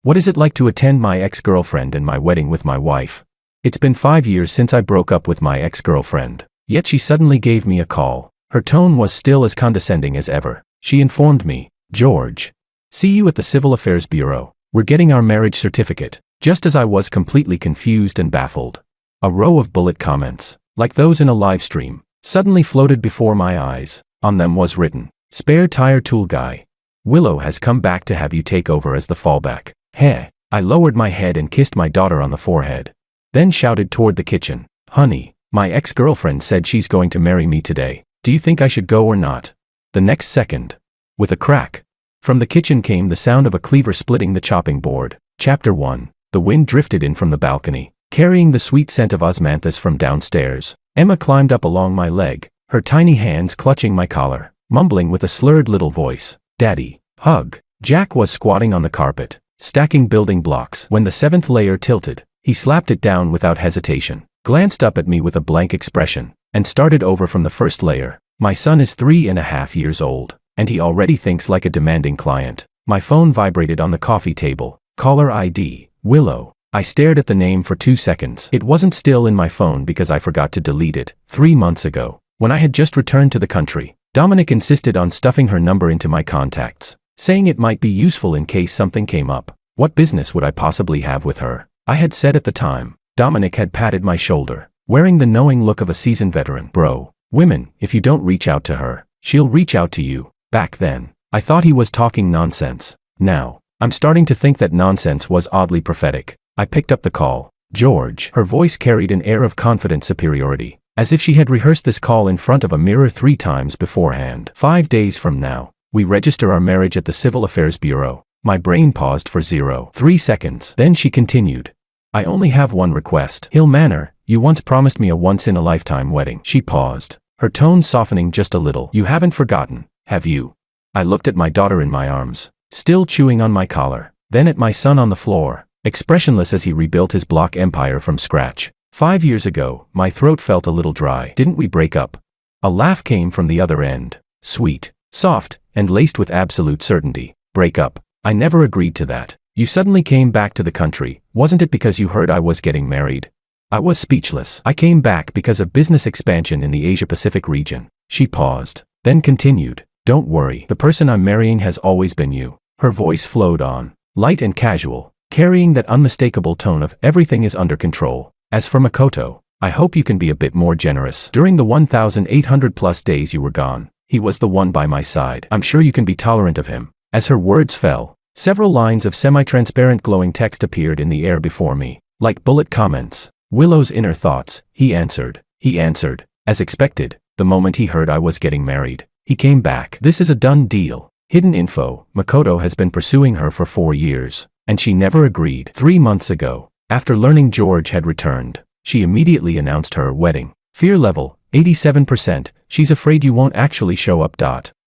What is it like to attend my ex-girlfriend and my wedding with my wife? It's been 5 years since I broke up with my ex-girlfriend. Yet she suddenly gave me a call. Her tone was still as condescending as ever. She informed me, "George, see you at the Civil Affairs Bureau. We're getting our marriage certificate." Just as I was completely confused and baffled, a row of bullet comments, like those in a live stream, suddenly floated before my eyes. On them was written, "Spare tire tool guy. Willow has come back to have you take over as the fallback." Heh. I lowered my head and kissed my daughter on the forehead. Then shouted toward the kitchen, "Honey, my ex-girlfriend said she's going to marry me today. Do you think I should go or not?" The next second, with a crack, from the kitchen came the sound of a cleaver splitting the chopping board. Chapter 1. The wind drifted in from the balcony, carrying the sweet scent of osmanthus from downstairs. Emma climbed up along my leg, her tiny hands clutching my collar, mumbling with a slurred little voice, "Daddy, hug." Jack was squatting on the carpet, stacking building blocks. When the 7th layer tilted, he slapped it down without hesitation, glanced up at me with a blank expression, and started over from the first layer. My son is 3.5 years old, and he already thinks like a demanding client. My phone vibrated on the coffee table. Caller ID, Willow. I stared at the name for 2 seconds. It wasn't still in my phone because I forgot to delete it. 3 months ago, when I had just returned to the country, Dominic insisted on stuffing her number into my contacts, saying it might be useful in case something came up. What business would I possibly have with her? I had said at the time. Dominic had patted my shoulder, wearing the knowing look of a seasoned veteran. "Bro, women, if you don't reach out to her, she'll reach out to you." Back then, I thought he was talking nonsense. Now, I'm starting to think that nonsense was oddly prophetic. I picked up the call. "George." Her voice carried an air of confident superiority, as if she had rehearsed this call in front of a mirror 3 times beforehand. 5 days from now, we register our marriage at the Civil Affairs Bureau." My brain paused for 0.3 seconds. Then she continued, "I only have one request. Hill Manor, you once promised me a once-in-a-lifetime wedding." She paused, her tone softening just a little. "You haven't forgotten, have you?" I looked at my daughter in my arms, still chewing on my collar, then at my son on the floor, expressionless as he rebuilt his block empire from scratch. 5 years ago, my throat felt a little dry. "Didn't we break up?" A laugh came from the other end, sweet, soft, and laced with absolute certainty. "Break up? I never agreed to that. You suddenly came back to the country. Wasn't it because you heard I was getting married?" I was speechless. "I came back because of business expansion in the Asia-Pacific region." She paused, then continued, "Don't worry, the person I'm marrying has always been you." Her voice flowed on, light and casual, carrying that unmistakable tone of "everything is under control." "As for Makoto, I hope you can be a bit more generous. During the 1,800+ days you were gone, he was the one by my side. I'm sure you can be tolerant of him." As her words fell, several lines of semi-transparent glowing text appeared in the air before me, like bullet comments. "Willow's inner thoughts," he answered. He answered, as expected, the moment he heard I was getting married. He came back. "This is a done deal. Hidden info, Makoto has been pursuing her for 4 years, and she never agreed. 3 months ago, after learning George had returned, she immediately announced her wedding. Fear level, 87%, she's afraid you won't actually show up.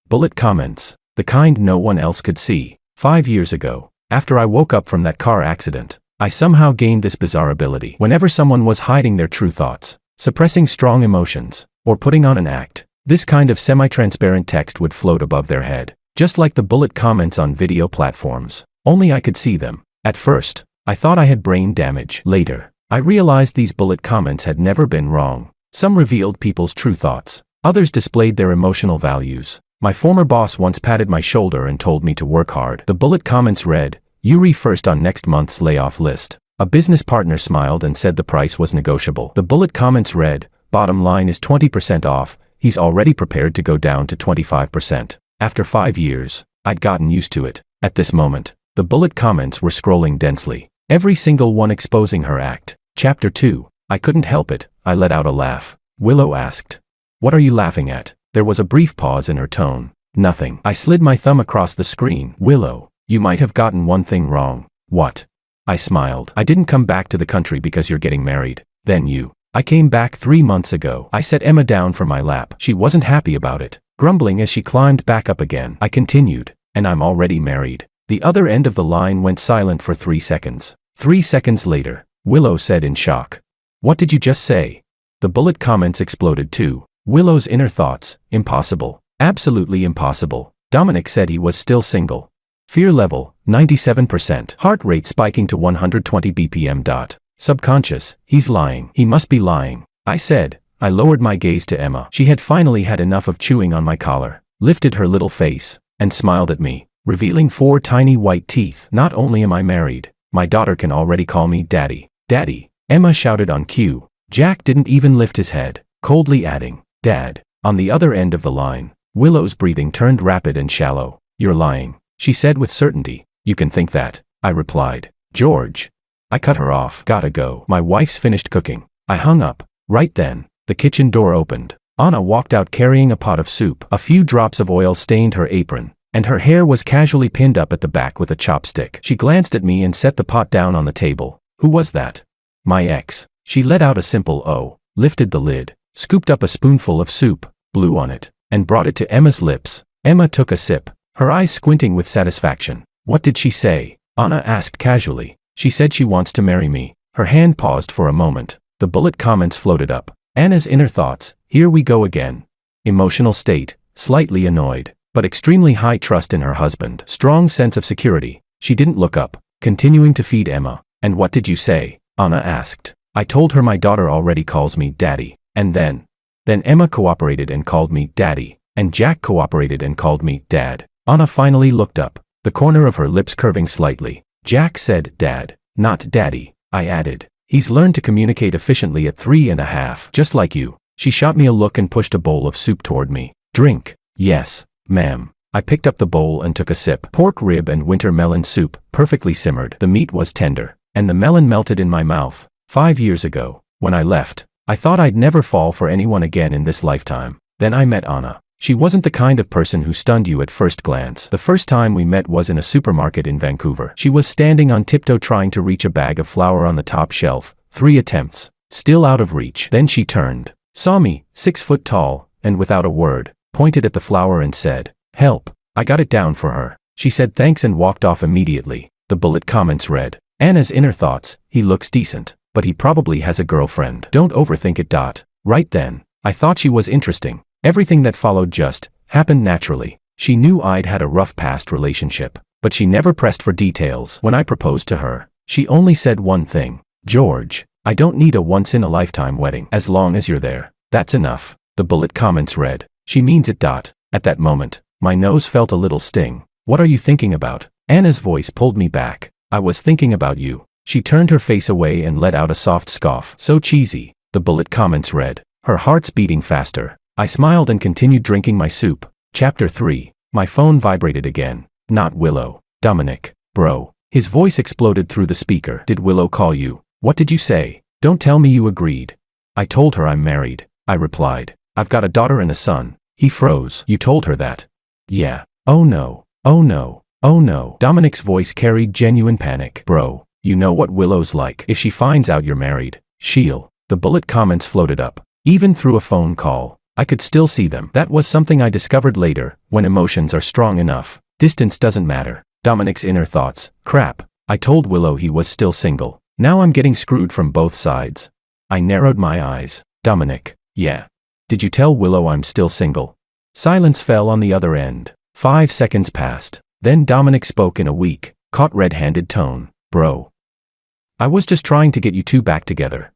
Bullet comments, the kind no one else could see. 5 years ago, after I woke up from that car accident, I somehow gained this bizarre ability. Whenever someone was hiding their true thoughts, suppressing strong emotions, or putting on an act, this kind of semi-transparent text would float above their head, just like the bullet comments on video platforms. Only I could see them. At first, I thought I had brain damage. Later, I realized these bullet comments had never been wrong. Some revealed people's true thoughts. Others displayed their emotional values. My former boss once patted my shoulder and told me to work hard. The bullet comments read, "Yuri first on next month's layoff list." A business partner smiled and said the price was negotiable. The bullet comments read, "Bottom line is 20% off, he's already prepared to go down to 25%. After 5 years, I'd gotten used to it. At this moment, the bullet comments were scrolling densely, every single one exposing her act. Chapter 2. I couldn't help it. I let out a laugh. Willow asked, "What are you laughing at?" There was a brief pause in her tone. "Nothing." I slid my thumb across the screen. "Willow, you might have gotten one thing wrong." "What?" I smiled. "I didn't come back to the country because you're getting married. Then you. I came back 3 months ago." I set Emma down from my lap. She wasn't happy about it, grumbling as she climbed back up again. I continued, "And I'm already married." The other end of the line went silent for 3 seconds. 3 seconds later, Willow said in shock, "What did you just say?" The bullet comments exploded too. Willow's inner thoughts, "Impossible. Absolutely impossible. Dominic said he was still single. Fear level, 97%. Heart rate spiking to 120 BPM. Subconscious, he's lying. He must be lying. I said. I lowered my gaze to Emma. She had finally had enough of chewing on my collar, lifted her little face, and smiled at me, revealing 4 tiny white teeth. Not only am I married, my daughter can already call me Daddy. Daddy, Emma shouted on cue. Jack didn't even lift his head, coldly adding, Dad. On the other end of the line, Willow's breathing turned rapid and shallow. You're lying, she said with certainty. You can think that, I replied. George. I cut her off. Gotta go. My wife's finished cooking. I hung up. Right then, the kitchen door opened. Anna walked out carrying a pot of soup. A few drops of oil stained her apron, and her hair was casually pinned up at the back with a chopstick. She glanced at me and set the pot down on the table. Who was that? My ex. She let out a simple "oh," lifted the lid, scooped up a spoonful of soup, blew on it, and brought it to Emma's lips. Emma took a sip, her eyes squinting with satisfaction. What did she say? Anna asked casually. She said she wants to marry me. Her hand paused for a moment. The bullet comments floated up. Anna's inner thoughts, here we go again. Emotional state, slightly annoyed, but extremely high trust in her husband. Strong sense of security. She didn't look up, continuing to feed Emma. And what did you say? Anna asked. I told her my daughter already calls me Daddy. And then Emma cooperated and called me Daddy, and Jack cooperated and called me Dad. Anna finally looked up, the corner of her lips curving slightly. Jack said Dad, not Daddy, I added. He's learned to communicate efficiently at 3.5, just like you. She shot me a look and pushed a bowl of soup toward me. Drink. Yes, ma'am. I picked up the bowl and took a sip. Pork rib and winter melon soup, perfectly simmered. The meat was tender, and the melon melted in my mouth. 5 years ago, when I left, I thought I'd never fall for anyone again in this lifetime. Then I met Anna. She wasn't the kind of person who stunned you at first glance. The first time we met was in a supermarket in Vancouver. She was standing on tiptoe trying to reach a bag of flour on the top shelf. 3 attempts. Still out of reach. Then she turned, saw me, 6 foot tall, and without a word, pointed at the flour and said, "Help." I got it down for her. She said thanks and walked off immediately. The bullet comments read, Anna's inner thoughts, he looks decent, but he probably has a girlfriend. Don't overthink it. Right then, I thought she was interesting. Everything that followed just happened naturally. She knew I'd had a rough past relationship, but she never pressed for details. When I proposed to her, she only said one thing. George, I don't need a once-in-a-lifetime wedding. As long as you're there, that's enough. The bullet comments read, she means it. At that moment, my nose felt a little sting. What are you thinking about? Anna's voice pulled me back. I was thinking about you. She turned her face away and let out a soft scoff. So cheesy. The bullet comments read, her heart's beating faster. I smiled and continued drinking my soup. Chapter 3. My phone vibrated again. Not Willow. Dominic. Bro. His voice exploded through the speaker. Did Willow call you? What did you say? Don't tell me you agreed. I told her I'm married, I replied. I've got a daughter and a son. He froze. You told her that? Yeah. Oh no. Oh no. Oh no. Dominic's voice carried genuine panic. Bro, you know what Willow's like. If she finds out you're married, she'll. The bullet comments floated up. Even through a phone call, I could still see them. That was something I discovered later. When emotions are strong enough, distance doesn't matter. Dominic's inner thoughts. Crap. I told Willow he was still single. Now I'm getting screwed from both sides. I narrowed my eyes. Dominic. Yeah. Did you tell Willow I'm still single? Silence fell on the other end. 5 seconds passed. Then Dominic spoke in a weak, caught red-handed tone. Bro. I was just trying to get you two back together.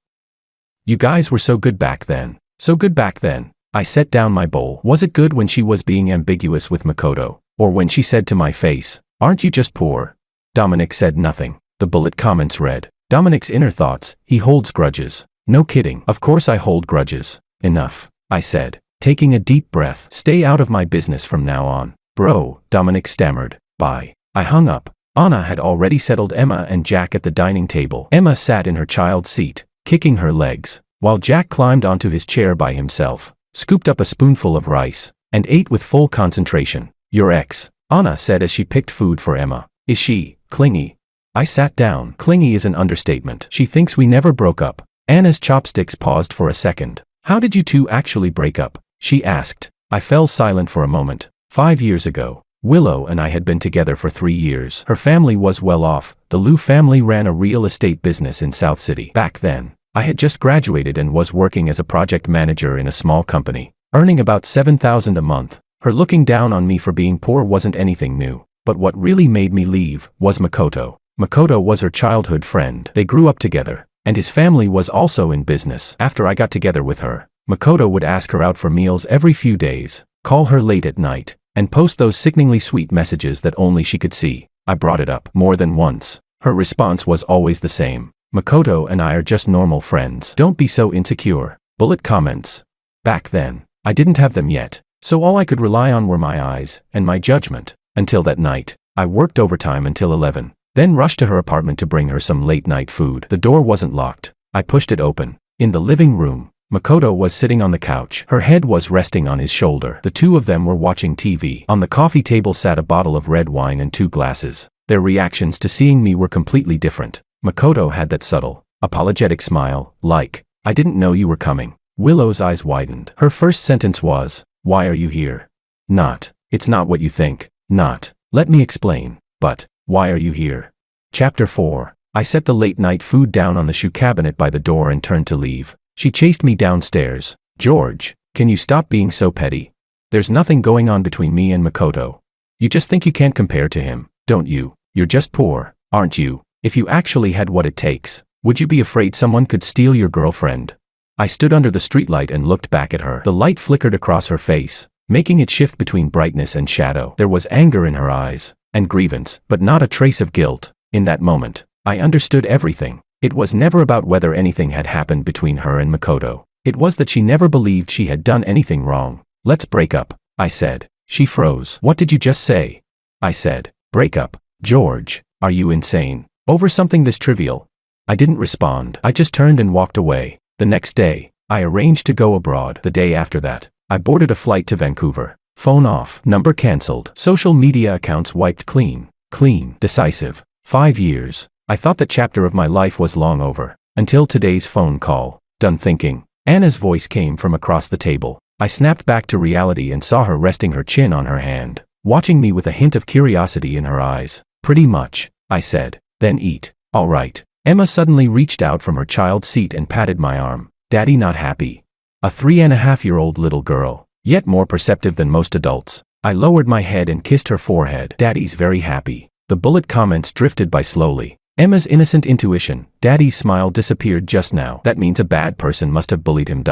You guys were so good back then. So good back then. I set down my bowl. Was it good when she was being ambiguous with Makoto? Or when she said to my face, aren't you just poor? Dominic said nothing. The bullet comments read, Dominic's inner thoughts, he holds grudges. No kidding. Of course I hold grudges. Enough, I said, taking a deep breath. Stay out of my business from now on. Bro, Dominic stammered. Bye. I hung up. Anna had already settled Emma and Jack at the dining table. Emma sat in her child's seat, kicking her legs, while Jack climbed onto his chair by himself, scooped up a spoonful of rice, and ate with full concentration. Your ex, Anna said as she picked food for Emma. Is she clingy? I sat down. Clingy is an understatement. She thinks we never broke up. Anna's chopsticks paused for a second. How did you two actually break up? She asked. I fell silent for a moment. 5 years ago, Willow and I had been together for 3 years. Her family was well off. The Liu family ran a real estate business in South City. Back then, I had just graduated and was working as a project manager in a small company, earning about $7,000 a month. Her looking down on me for being poor wasn't anything new. But what really made me leave was Makoto. Makoto was her childhood friend. They grew up together, and his family was also in business. After I got together with her, Makoto would ask her out for meals every few days, call her late at night, and post those sickeningly sweet messages that only she could see. I brought it up more than once. Her response was always the same. Makoto and I are just normal friends. Don't be so insecure. Bullet comments. Back then, I didn't have them yet, so all I could rely on were my eyes and my judgment. Until that night, I worked overtime until 11, then rushed to her apartment to bring her some late-night food. The door wasn't locked. I pushed it open. In the living room, Makoto was sitting on the couch. Her head was resting on his shoulder. The two of them were watching TV. On the coffee table sat a bottle of red wine and 2 glasses. Their reactions to seeing me were completely different. Makoto had that subtle, apologetic smile, like, "I didn't know you were coming." Willow's eyes widened. Her first sentence was, "Why are you here?" Not, "It's not what you think." Not, "Let me explain." But, "Why are you here?" Chapter 4. I set the late-night food down on the shoe cabinet by the door and turned to leave. She chased me downstairs. "George, can you stop being so petty? There's nothing going on between me and Makoto. You just think you can't compare to him, don't you? You're just poor, aren't you? If you actually had what it takes, would you be afraid someone could steal your girlfriend?" I stood under the streetlight and looked back at her. The light flickered across her face, making it shift between brightness and shadow. There was anger in her eyes, and grievance, but not a trace of guilt. In that moment, I understood everything. It was never about whether anything had happened between her and Makoto. It was that she never believed she had done anything wrong. "Let's break up," I said. She froze. "What did you just say?" I said. "Break up." "George, are you insane? Over something this trivial?" I didn't respond. I just turned and walked away. The next day, I arranged to go abroad. The day after that, I boarded a flight to Vancouver. Phone off. Number cancelled. Social media accounts wiped clean. Clean. Decisive. 5 years. I thought that chapter of my life was long over, until today's phone call. Done thinking. Anna's voice came from across the table. I snapped back to reality and saw her resting her chin on her hand, watching me with a hint of curiosity in her eyes. "Pretty much," I said. "Then eat." "All right." Emma suddenly reached out from her child's seat and patted my arm. "Daddy not happy?" A 3.5-year-old little girl, yet more perceptive than most adults. I lowered my head and kissed her forehead. "Daddy's very happy." The bullet comments drifted by slowly. Emma's innocent intuition. "Daddy's smile disappeared just now. That means a bad person must have bullied him."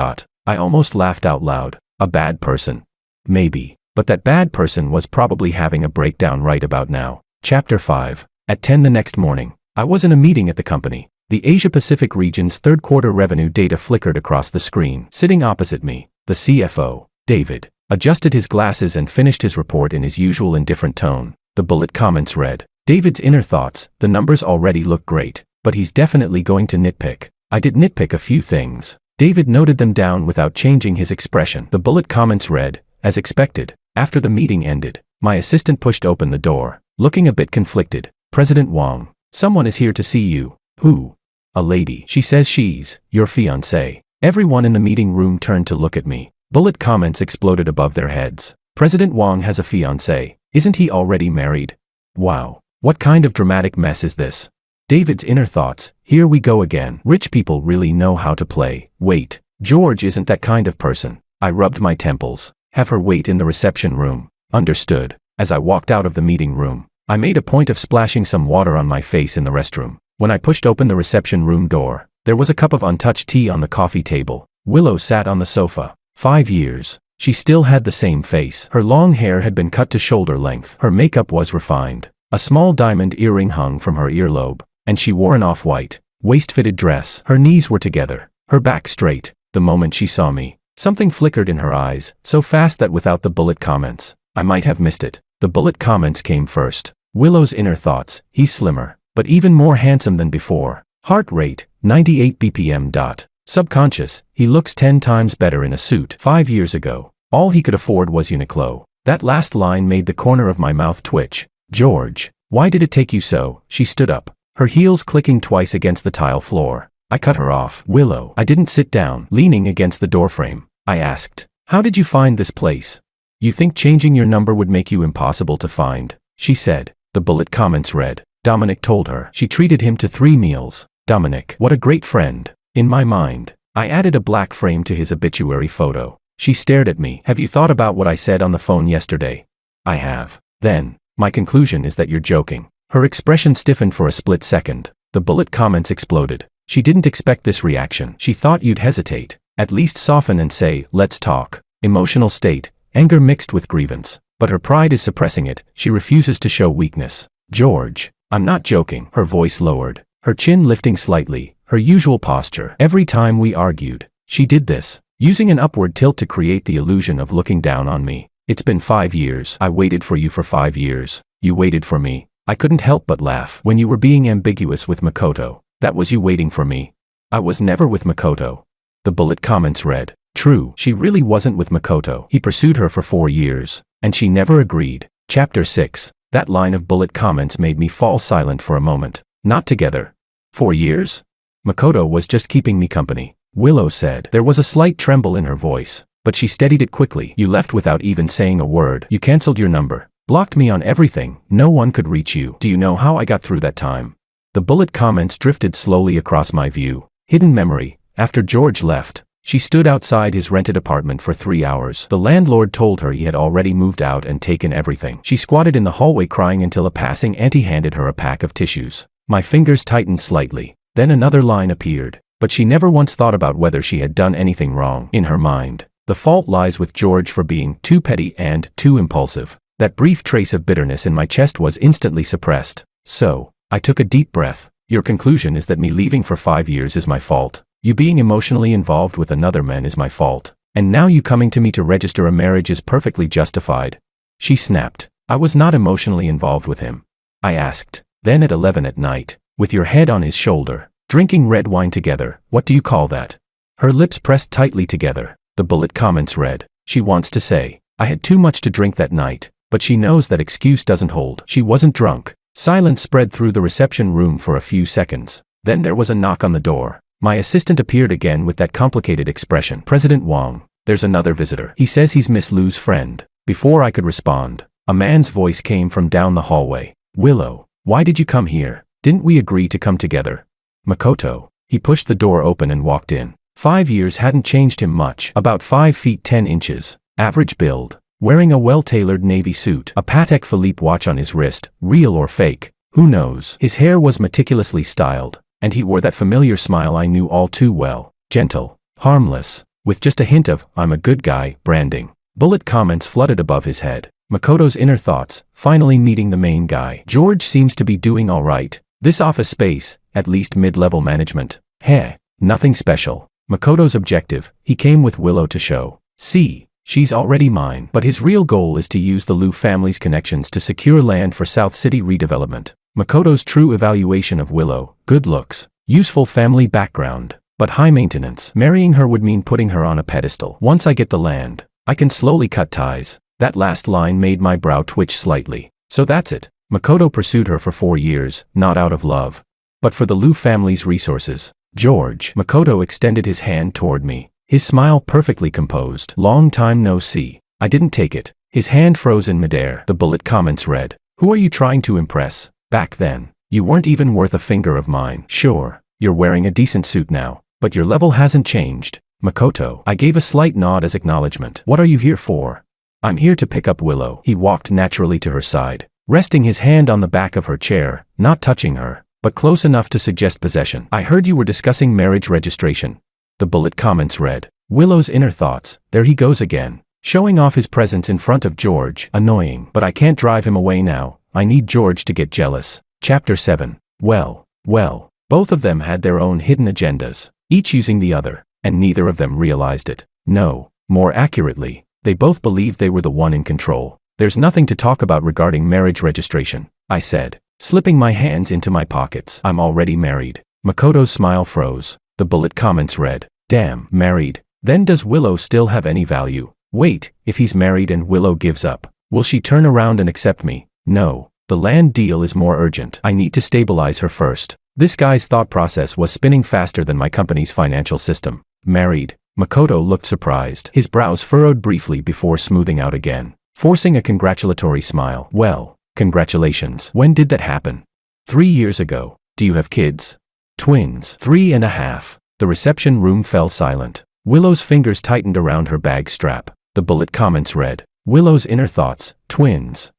I almost laughed out loud. A bad person? Maybe. But that bad person was probably having a breakdown right about now. Chapter 5. At 10 the next morning, I was in a meeting at the company. The Asia-Pacific region's third-quarter revenue data flickered across the screen. Sitting opposite me, the CFO, David, adjusted his glasses and finished his report in his usual indifferent tone. The bullet comments read, David's inner thoughts: the numbers already look great, but he's definitely going to nitpick. I did nitpick a few things. David noted them down without changing his expression. The bullet comments read, as expected. After the meeting ended, my assistant pushed open the door, looking a bit conflicted. President Wang, someone is here to see you. Who? A lady. She says she's your fiancé. Everyone in the meeting room turned to look at me. Bullet comments exploded above their heads. President Wang has a fiancé. Isn't he already married? Wow. What kind of dramatic mess is this? David's inner thoughts: here we go again. Rich people really know how to play. Wait, George isn't that kind of person. I rubbed my temples. Have her wait in the reception room. Understood. As I walked out of the meeting room, I made a point of splashing some water on my face in the restroom. When I pushed open the reception room door, there was a cup of untouched tea on the coffee table. Willow sat on the sofa. 5 years. She still had the same face. Her long hair had been cut to shoulder length. Her makeup was refined. A small diamond earring hung from her earlobe, and she wore an off-white, waist-fitted dress. Her knees were together, her back straight. The moment she saw me, something flickered in her eyes, so fast that without the bullet comments, I might have missed it. The bullet comments came first. Willow's inner thoughts: he's slimmer, but even more handsome than before. Heart rate, 98 BPM. Subconscious: he looks 10 times better in a suit. 5 years ago, all he could afford was Uniqlo. That last line made the corner of my mouth twitch. George, why did it take you so? She stood up, her heels clicking twice against the tile floor. I cut her off. Willow. I didn't sit down. Leaning against the doorframe, I asked, how did you find this place? You think changing your number would make you impossible to find? She said. The bullet comments read, Dominic told her. She treated him to 3 meals. Dominic, what a great friend. In my mind, I added a black frame to his obituary photo. She stared at me. Have you thought about what I said on the phone yesterday? I have. Then, My conclusion is that you're joking. Her expression stiffened for a split second. The bullet comments exploded. She didn't expect this reaction. She thought you'd hesitate. At least soften and say, let's talk. Emotional state, anger mixed with grievance. But her pride is suppressing it. She refuses to show weakness. George, I'm not joking. Her voice lowered, her chin lifting slightly, her usual posture. Every time we argued, she did this, using an upward tilt to create the illusion of looking down on me. It's been 5 years. I waited for you for 5 years. You waited for me. I couldn't help but laugh when you were being ambiguous with Makoto. That was you waiting for me. I was never with Makoto. The bullet comments read, true, she really wasn't with Makoto. He pursued her for 4 years, and she never agreed. Chapter 6. That line of bullet comments made me fall silent for a moment. Not together. 4 years? Makoto was just keeping me company, Willow said. There was a slight tremble in her voice, but she steadied it quickly. You left without even saying a word. You canceled your number. Blocked me on everything. No one could reach you. Do you know how I got through that time? The bullet comments drifted slowly across my view. Hidden memory. After George left, she stood outside his rented apartment for 3 hours. The landlord told her he had already moved out and taken everything. She squatted in the hallway crying until a passing auntie handed her a pack of tissues. My fingers tightened slightly. Then another line appeared. But she never once thought about whether she had done anything wrong. In her mind, the fault lies with George for being too petty and too impulsive. That brief trace of bitterness in my chest was instantly suppressed. So, I took a deep breath. Your conclusion is that me leaving for 5 years is my fault. You being emotionally involved with another man is my fault. And now you coming to me to register a marriage is perfectly justified. She snapped. I was not emotionally involved with him. I asked. Then at 11 at night, with your head on his shoulder, drinking red wine together, what do you call that? Her lips pressed tightly together. The bullet comments read. She wants to say, I had too much to drink that night. But she knows that excuse doesn't hold. She wasn't drunk. Silence spread through the reception room for a few seconds. Then there was a knock on the door. My assistant appeared again with that complicated expression. President Wong, there's another visitor. He says he's Miss Lu's friend. Before I could respond, a man's voice came from down the hallway. Willow, why did you come here? Didn't we agree to come together? Makoto. He pushed the door open and walked in. 5 years hadn't changed him much. About 5 feet 10 inches. Average build. Wearing a well-tailored navy suit, a Patek Philippe watch on his wrist, real or fake, who knows? His hair was meticulously styled, and he wore that familiar smile I knew all too well, gentle, harmless, with just a hint of, I'm a good guy, branding. Bullet comments flooded above his head. Makoto's inner thoughts, finally meeting the main guy. George seems to be doing all right. This office space, at least mid-level management. Heh, nothing special. Makoto's objective, he came with Willow to show. See. She's already mine. But his real goal is to use the Lu family's connections to secure land for South City redevelopment. Makoto's true evaluation of Willow, good looks, useful family background, but high maintenance. Marrying her would mean putting her on a pedestal. Once I get the land, I can slowly cut ties. That last line made my brow twitch slightly. So that's it. Makoto pursued her for 4 years, not out of love, but for the Lu family's resources. George. Makoto extended his hand toward me. His smile perfectly composed. Long time no see. I didn't take it. His hand froze in midair. The bullet comments read. Who are you trying to impress? Back then, you weren't even worth a finger of mine. Sure, you're wearing a decent suit now, but your level hasn't changed. Makoto. I gave a slight nod as acknowledgement. What are you here for? I'm here to pick up Willow. He walked naturally to her side, resting his hand on the back of her chair, not touching her, but close enough to suggest possession. I heard you were discussing marriage registration. The bullet comments read. Willow's inner thoughts, there he goes again, showing off his presence in front of George, annoying. But I can't drive him away now, I need George to get jealous. Chapter 7. Well, both of them had their own hidden agendas, each using the other, and neither of them realized it. No, more accurately, they both believed they were the one in control. There's nothing to talk about regarding marriage registration, I said, slipping my hands into my pockets. I'm already married. Makoto's smile froze. The bullet comments read. Damn, married. Then does Willow still have any value? Wait, if he's married and Willow gives up, will she turn around and accept me? No. The land deal is more urgent. I need to stabilize her first. This guy's thought process was spinning faster than my company's financial system. Married. Makoto looked surprised. His brows furrowed briefly before smoothing out again, forcing a congratulatory smile. Well, congratulations. When did that happen? 3 years ago. Do you have kids? Twins. 3.5. The reception room fell silent. Willow's fingers tightened around her bag strap. The bullet comments read. Willow's inner thoughts, twins.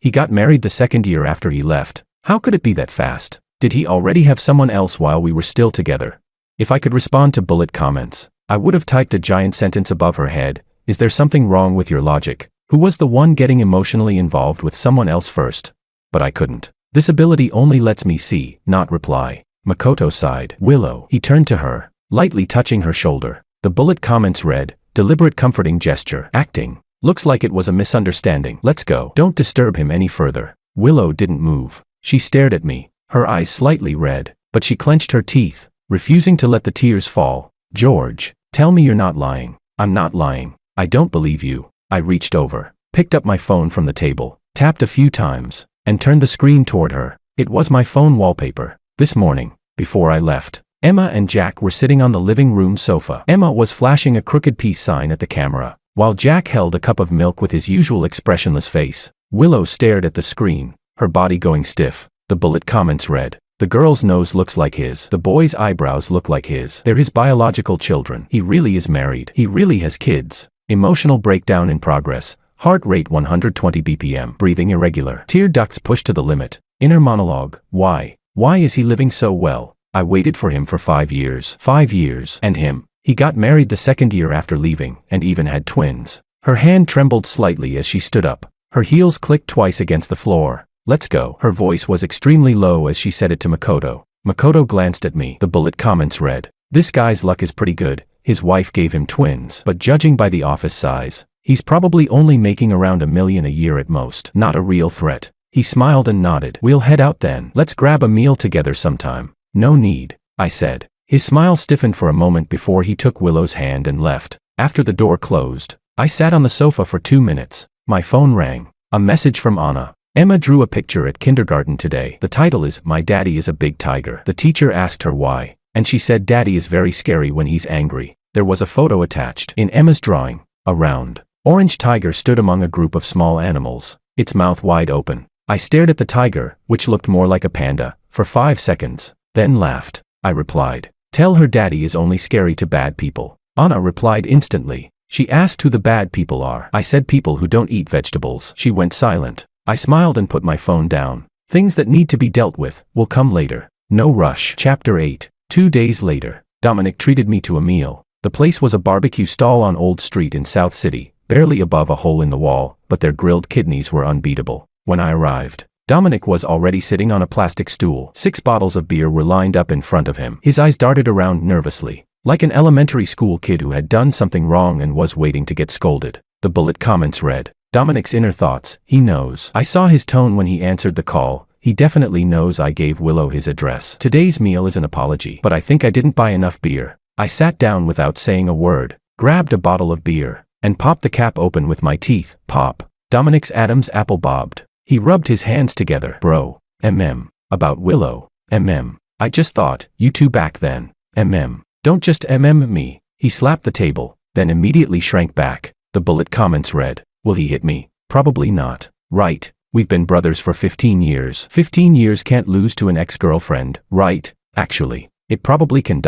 He got married the second year after he left. How could it be that fast? Did he already have someone else while we were still together? If I could respond to bullet comments, I would have typed a giant sentence above her head. Is there something wrong with your logic? Who was the one getting emotionally involved with someone else first? But I couldn't. This ability only lets me see, not reply. Makoto sighed. Willow. He turned to her, lightly touching her shoulder. The bullet comments read, deliberate comforting gesture. Acting. Looks like it was a misunderstanding. Let's go. Don't disturb him any further. Willow didn't move. She stared at me, her eyes slightly red, but she clenched her teeth, refusing to let the tears fall. George, tell me you're not lying. I'm not lying. I don't believe you. I reached over, picked up my phone from the table, tapped a few times, and turned the screen toward her. It was my phone wallpaper. This morning, before I left, Emma and Jack were sitting on the living room sofa. Emma was flashing a crooked peace sign at the camera, while Jack held a cup of milk with his usual expressionless face. Willow stared at the screen, her body going stiff. The bullet comments read, the girl's nose looks like his. The boy's eyebrows look like his. They're his biological children. He really is married. He really has kids. Emotional breakdown in progress. Heart rate 120 BPM. Breathing irregular. Tear ducts pushed to the limit. Inner monologue. Why? Why is he living so well? I waited for him for 5 years. 5 years. And him. He got married the second year after leaving, and even had twins. Her hand trembled slightly as she stood up. Her heels clicked twice against the floor. Let's go. Her voice was extremely low as she said it to Makoto. Makoto glanced at me. The bullet comments read, this guy's luck is pretty good. His wife gave him twins, but judging by the office size, he's probably only making around $1 million a year at most. Not a real threat. He smiled and nodded. We'll head out then. Let's grab a meal together sometime. No need, I said. His smile stiffened for a moment before he took Willow's hand and left. After the door closed, I sat on the sofa for 2 minutes. My phone rang. A message from Anna. Emma drew a picture at kindergarten today. The title is, My Daddy is a Big Tiger. The teacher asked her why, and she said Daddy is very scary when he's angry. There was a photo attached. In Emma's drawing, a round, orange tiger stood among a group of small animals, its mouth wide open. I stared at the tiger, which looked more like a panda, for 5 seconds, then laughed. I replied, tell her Daddy is only scary to bad people. Anna replied instantly. She asked who the bad people are. I said people who don't eat vegetables. She went silent. I smiled and put my phone down. Things that need to be dealt with will come later. No rush. Chapter 8. 2 days later, Dominic treated me to a meal. The place was a barbecue stall on Old Street in South City, barely above a hole in the wall, but their grilled kidneys were unbeatable. When I arrived, Dominic was already sitting on a plastic stool. 6 bottles of beer were lined up in front of him. His eyes darted around nervously, like an elementary school kid who had done something wrong and was waiting to get scolded. The bullet comments read, Dominic's inner thoughts. He knows. I saw his tone when he answered the call. He definitely knows I gave Willow his address. Today's meal is an apology, but I think I didn't buy enough beer. I sat down without saying a word, grabbed a bottle of beer, and popped the cap open with my teeth. Pop. Dominic's Adam's apple bobbed. He rubbed his hands together. Bro. About Willow. I just thought, you two back then. Don't just me. He slapped the table, then immediately shrank back. The bullet comments read, will he hit me? Probably not. Right. We've been brothers for 15 years. 15 years can't lose to an ex-girlfriend, right? Actually, it probably can.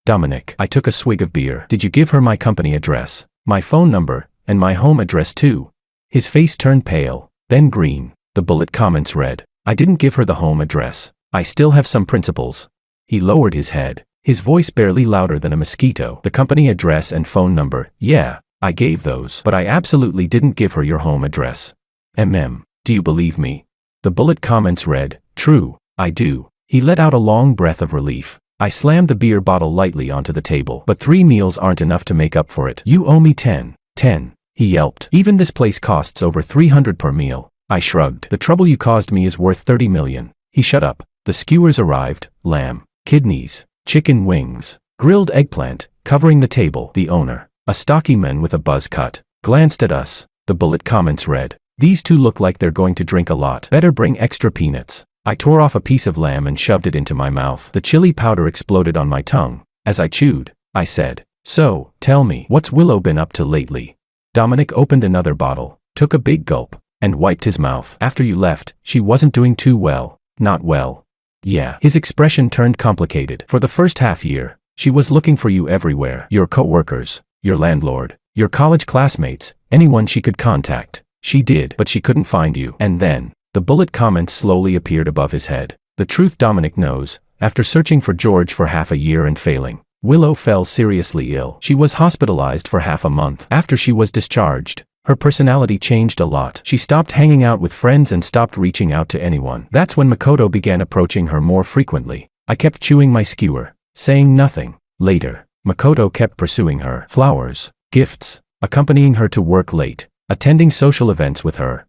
Dominic. I took a swig of beer. Did you give her my company address, my phone number, and my home address too? His face turned pale, then green. The bullet comments read, I didn't give her the home address. I still have some principles. He lowered his head, his voice barely louder than a mosquito. The company address and phone number, yeah, I gave those, but I absolutely didn't give her your home address. Do you believe me? The bullet comments read, true, I do. He let out a long breath of relief. I slammed the beer bottle lightly onto the table. But 3 meals aren't enough to make up for it. You owe me 10. 10. He yelped. Even this place costs over $300 per meal. I shrugged. The trouble you caused me is worth $30 million. He shut up. The skewers arrived, lamb, kidneys, chicken wings, grilled eggplant, covering the table. The owner, a stocky man with a buzz cut, glanced at us. The bullet comments read, these two look like they're going to drink a lot. Better bring extra peanuts. I tore off a piece of lamb and shoved it into my mouth. The chili powder exploded on my tongue. As I chewed, I said, so, tell me, what's Willow been up to lately? Dominic opened another bottle, took a big gulp, and wiped his mouth. After you left, she wasn't doing too well. Not well. Yeah. His expression turned complicated. For the first half year, she was looking for you everywhere. Your co-workers, your landlord, your college classmates, anyone she could contact. She did, but she couldn't find you. And then, The bullet comments slowly appeared above his head. The truth Dominic knows, after searching for George for half a year and failing, Willow fell seriously ill. She was hospitalized for half a month. After she was discharged, her personality changed a lot. She stopped hanging out with friends and stopped reaching out to anyone. That's when Makoto began approaching her more frequently. I kept chewing my skewer, saying nothing. Later, Makoto kept pursuing her. Flowers, gifts, accompanying her to work late, attending social events with her.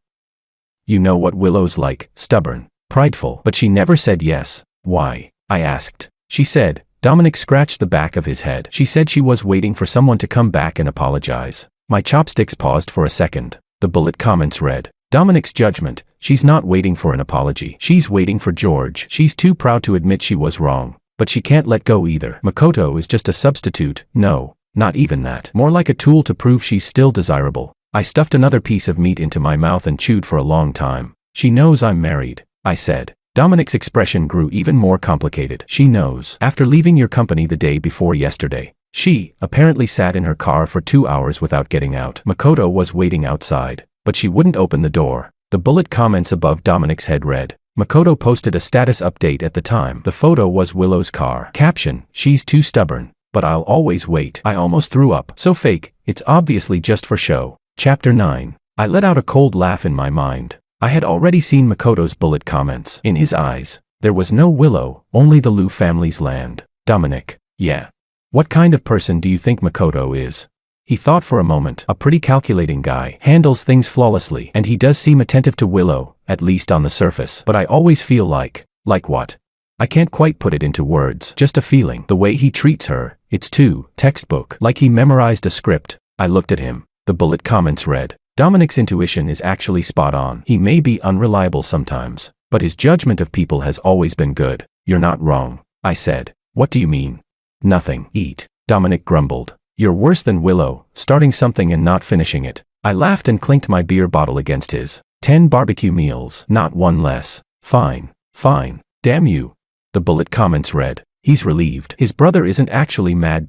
You know what Willow's like, stubborn, prideful. But she never said yes. Why? I asked. She said. Dominic scratched the back of his head. She said she was waiting for someone to come back and apologize. My chopsticks paused for a second. The bullet comments read. Dominic's judgment. She's not waiting for an apology. She's waiting for George. She's too proud to admit she was wrong. But she can't let go either. Makoto is just a substitute. No, not even that. More like a tool to prove she's still desirable. I stuffed another piece of meat into my mouth and chewed for a long time. She knows I'm married, I said. Dominic's expression grew even more complicated. She knows. After leaving your company the day before yesterday, she apparently sat in her car for 2 hours without getting out. Makoto was waiting outside, but she wouldn't open the door. The bullet comments above Dominic's head read. Makoto posted a status update at the time. The photo was Willow's car. Caption, she's too stubborn, but I'll always wait. I almost threw up. So fake, it's obviously just for show. Chapter 9. I let out a cold laugh in my mind. I had already seen Makoto's bullet comments. In his eyes, there was no Willow, only the Liu family's land. Dominic. Yeah. What kind of person do you think Makoto is? He thought for a moment. A pretty calculating guy. Handles things flawlessly. And he does seem attentive to Willow, at least on the surface. But I always feel like what? I can't quite put it into words. Just a feeling. The way he treats her, it's too textbook. Like he memorized a script. I looked at him. The bullet comments read. Dominic's intuition is actually spot on. He may be unreliable sometimes, but his judgment of people has always been good. You're not wrong, I said. What do you mean? Nothing. Eat. Dominic grumbled. You're worse than Willow, starting something and not finishing it. I laughed and clinked my beer bottle against his. 10 barbecue meals, not one less. Fine. Fine. Damn you. The bullet comments read. He's relieved. His brother isn't actually mad.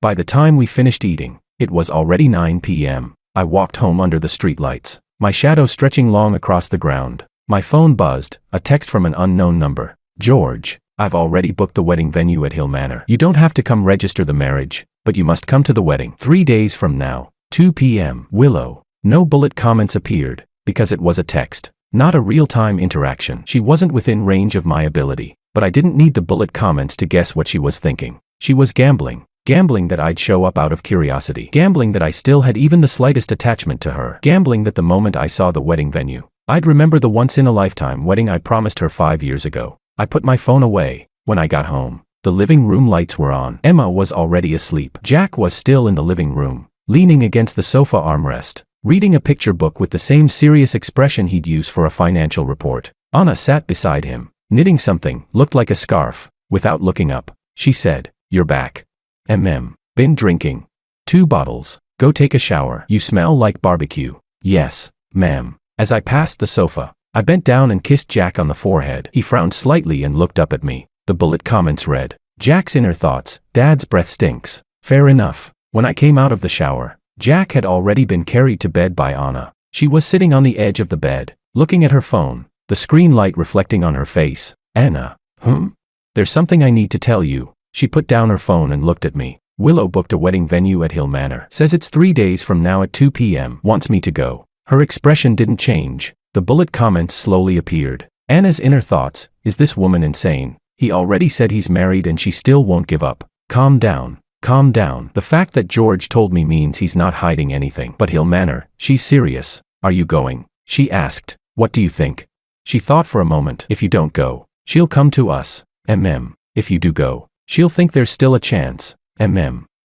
By the time we finished eating, it was already 9 p.m. I walked home under the streetlights, my shadow stretching long across the ground. My phone buzzed, a text from an unknown number. George, I've already booked the wedding venue at Hill Manor. You don't have to come register the marriage, but you must come to the wedding. 3 days from now, 2 p.m. Willow. No bullet comments appeared, because it was a text, not a real-time interaction. She wasn't within range of my ability, but I didn't need the bullet comments to guess what she was thinking. She was gambling. Gambling that I'd show up out of curiosity. Gambling that I still had even the slightest attachment to her. Gambling that the moment I saw the wedding venue, I'd remember the once-in-a-lifetime wedding I promised her 5 years ago. I put my phone away. When I got home, the living room lights were on. Emma was already asleep. Jack was still in the living room, leaning against the sofa armrest, reading a picture book with the same serious expression he'd use for a financial report. Anna sat beside him, knitting something, looked like a scarf. Without looking up, she said, "You're back." Been drinking. 2 bottles. Go take a shower. You smell like barbecue. Yes, ma'am. As I passed the sofa, I bent down and kissed Jack on the forehead. He frowned slightly and looked up at me. The bullet comments read. Jack's inner thoughts. Dad's breath stinks. Fair enough. When I came out of the shower, Jack had already been carried to bed by Anna. She was sitting on the edge of the bed, looking at her phone, the screen light reflecting on her face. Anna. There's something I need to tell you. She put down her phone and looked at me. Willow booked a wedding venue at Hill Manor. Says it's 3 days from now at 2 p.m. Wants me to go. Her expression didn't change. The bullet comments slowly appeared. Anna's inner thoughts. Is this woman insane? He already said he's married and she still won't give up. Calm down. Calm down. The fact that George told me means he's not hiding anything. But Hill Manor. She's serious. Are you going? She asked. What do you think? She thought for a moment. If you don't go, she'll come to us. If you do go, she'll think there's still a chance.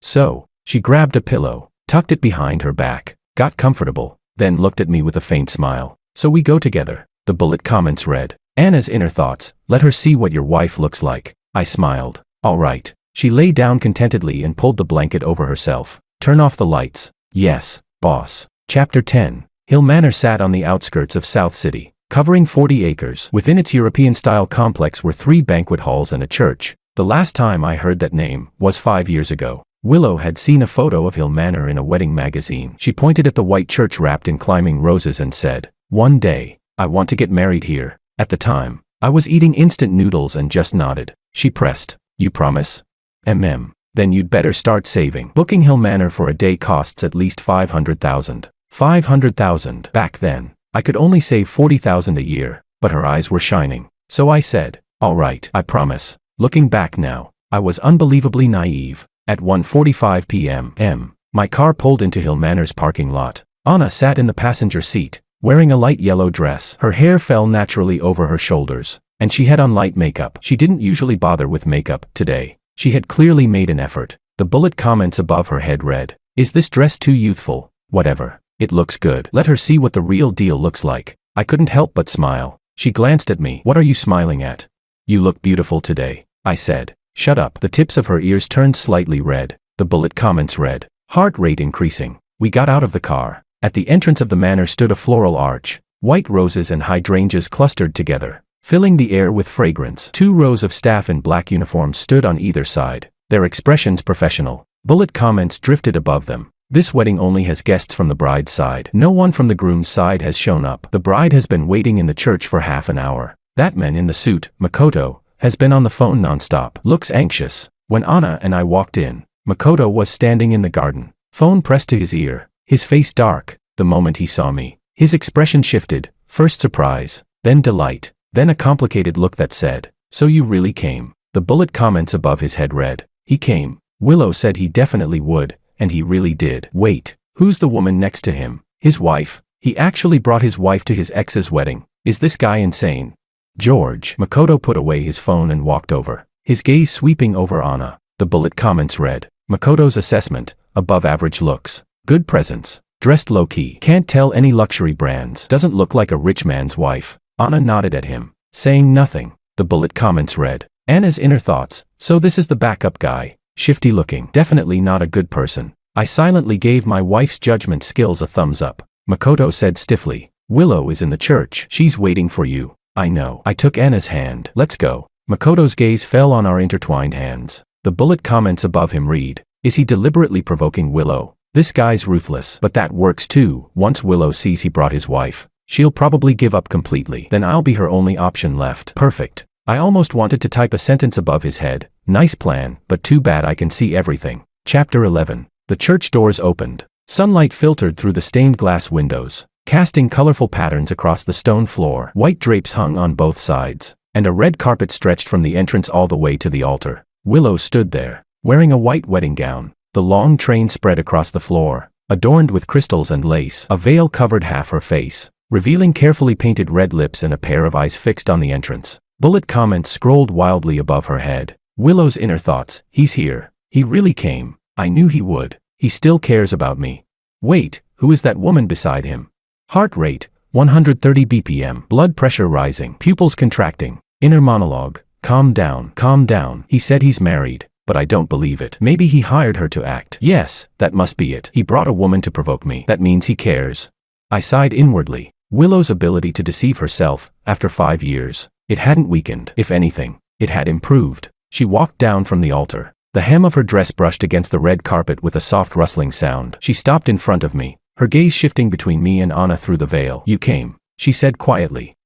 So, she grabbed a pillow, tucked it behind her back, got comfortable, then looked at me with a faint smile. So we go together. The bullet comments read. Anna's inner thoughts. Let her see what your wife looks like. I smiled. All right. She lay down contentedly and pulled the blanket over herself. Turn off the lights. Yes, boss. Chapter 10. Hill Manor sat on the outskirts of South City, covering 40 acres. Within its European-style complex were 3 banquet halls and a church. The last time I heard that name was 5 years ago. Willow had seen a photo of Hill Manor in a wedding magazine. She pointed at the white church wrapped in climbing roses and said, "One day, I want to get married here. At the time, I was eating instant noodles and just nodded. She pressed. You promise? Then you'd better start saving. Booking Hill Manor for a day costs at least $500,000. $500,000. Back then, I could only save $40,000 a year, but her eyes were shining. So I said, all right, I promise. Looking back now, I was unbelievably naive. At 1:45 p.m., my car pulled into Hill Manor's parking lot. Anna sat in the passenger seat, wearing a light yellow dress. Her hair fell naturally over her shoulders, and she had on light makeup. She didn't usually bother with makeup today. She had clearly made an effort. The bullet comments above her head read, "Is this dress too youthful? Whatever. It looks good. Let her see what the real deal looks like." I couldn't help but smile. She glanced at me. "What are you smiling at?" "You look beautiful today," I said. "Shut up." The tips of her ears turned slightly red. The bullet comments read, "Heart rate increasing." We got out of the car. At the entrance of the manor stood a floral arch. White roses and hydrangeas clustered together, filling the air with fragrance. 2 rows of staff in black uniforms stood on either side, their expressions professional. Bullet comments drifted above them. "This wedding only has guests from the bride's side. No one from the groom's side has shown up. The bride has been waiting in the church for half an hour. That man in the suit, Makoto, has been on the phone nonstop. Looks anxious." When Anna and I walked in, Makoto was standing in the garden, phone pressed to his ear, his face dark. The moment he saw me, his expression shifted, first surprise, then delight, then a complicated look that said, "So you really came." The bullet comments above his head read, "He came. Willow said he definitely would, and he really did." Wait, who's the woman next to him? His wife? He actually brought his wife to his ex's wedding. Is this guy insane? "George." Makoto put away his phone and walked over, his gaze sweeping over Anna. The bullet comments read, Makoto's assessment, above average looks, good presence, dressed low-key, can't tell any luxury brands, doesn't look like a rich man's wife. Anna nodded at him, saying nothing. The bullet comments read, Anna's inner thoughts, so this is the backup guy, shifty looking, definitely not a good person. I silently gave my wife's judgment skills a thumbs up. Makoto said stiffly, "Willow is in the church. She's waiting for you." "I know." I took Anna's hand. "Let's go." Makoto's gaze fell on our intertwined hands. The bullet comments above him read, "Is he deliberately provoking Willow? This guy's ruthless." But that works too. Once Willow sees he brought his wife, she'll probably give up completely. Then I'll be her only option left. Perfect. I almost wanted to type a sentence above his head. Nice plan, but too bad I can see everything. Chapter 11. The church doors opened. Sunlight filtered through the stained glass windows, casting colorful patterns across the stone floor. White drapes hung on both sides, and a red carpet stretched from the entrance all the way to the altar. Willow stood there, wearing a white wedding gown. The long train spread across the floor, adorned with crystals and lace. A veil covered half her face, revealing carefully painted red lips and a pair of eyes fixed on the entrance. Bullet comments scrolled wildly above her head. Willow's inner thoughts, "He's here. He really came. I knew he would. He still cares about me." Wait, who is that woman beside him? Heart rate, 130 BPM. Blood pressure rising. Pupils contracting. Inner monologue, calm down, calm down. He said he's married, but I don't believe it. Maybe he hired her to act. Yes, that must be it. He brought a woman to provoke me. That means he cares. I sighed inwardly. Willow's ability to deceive herself, after 5 years, it hadn't weakened. If anything, it had improved. She walked down from the altar. The hem of her dress brushed against the red carpet with a soft rustling sound. She stopped in front of me, her gaze shifting between me and Anna through the veil. "You came," she said quietly.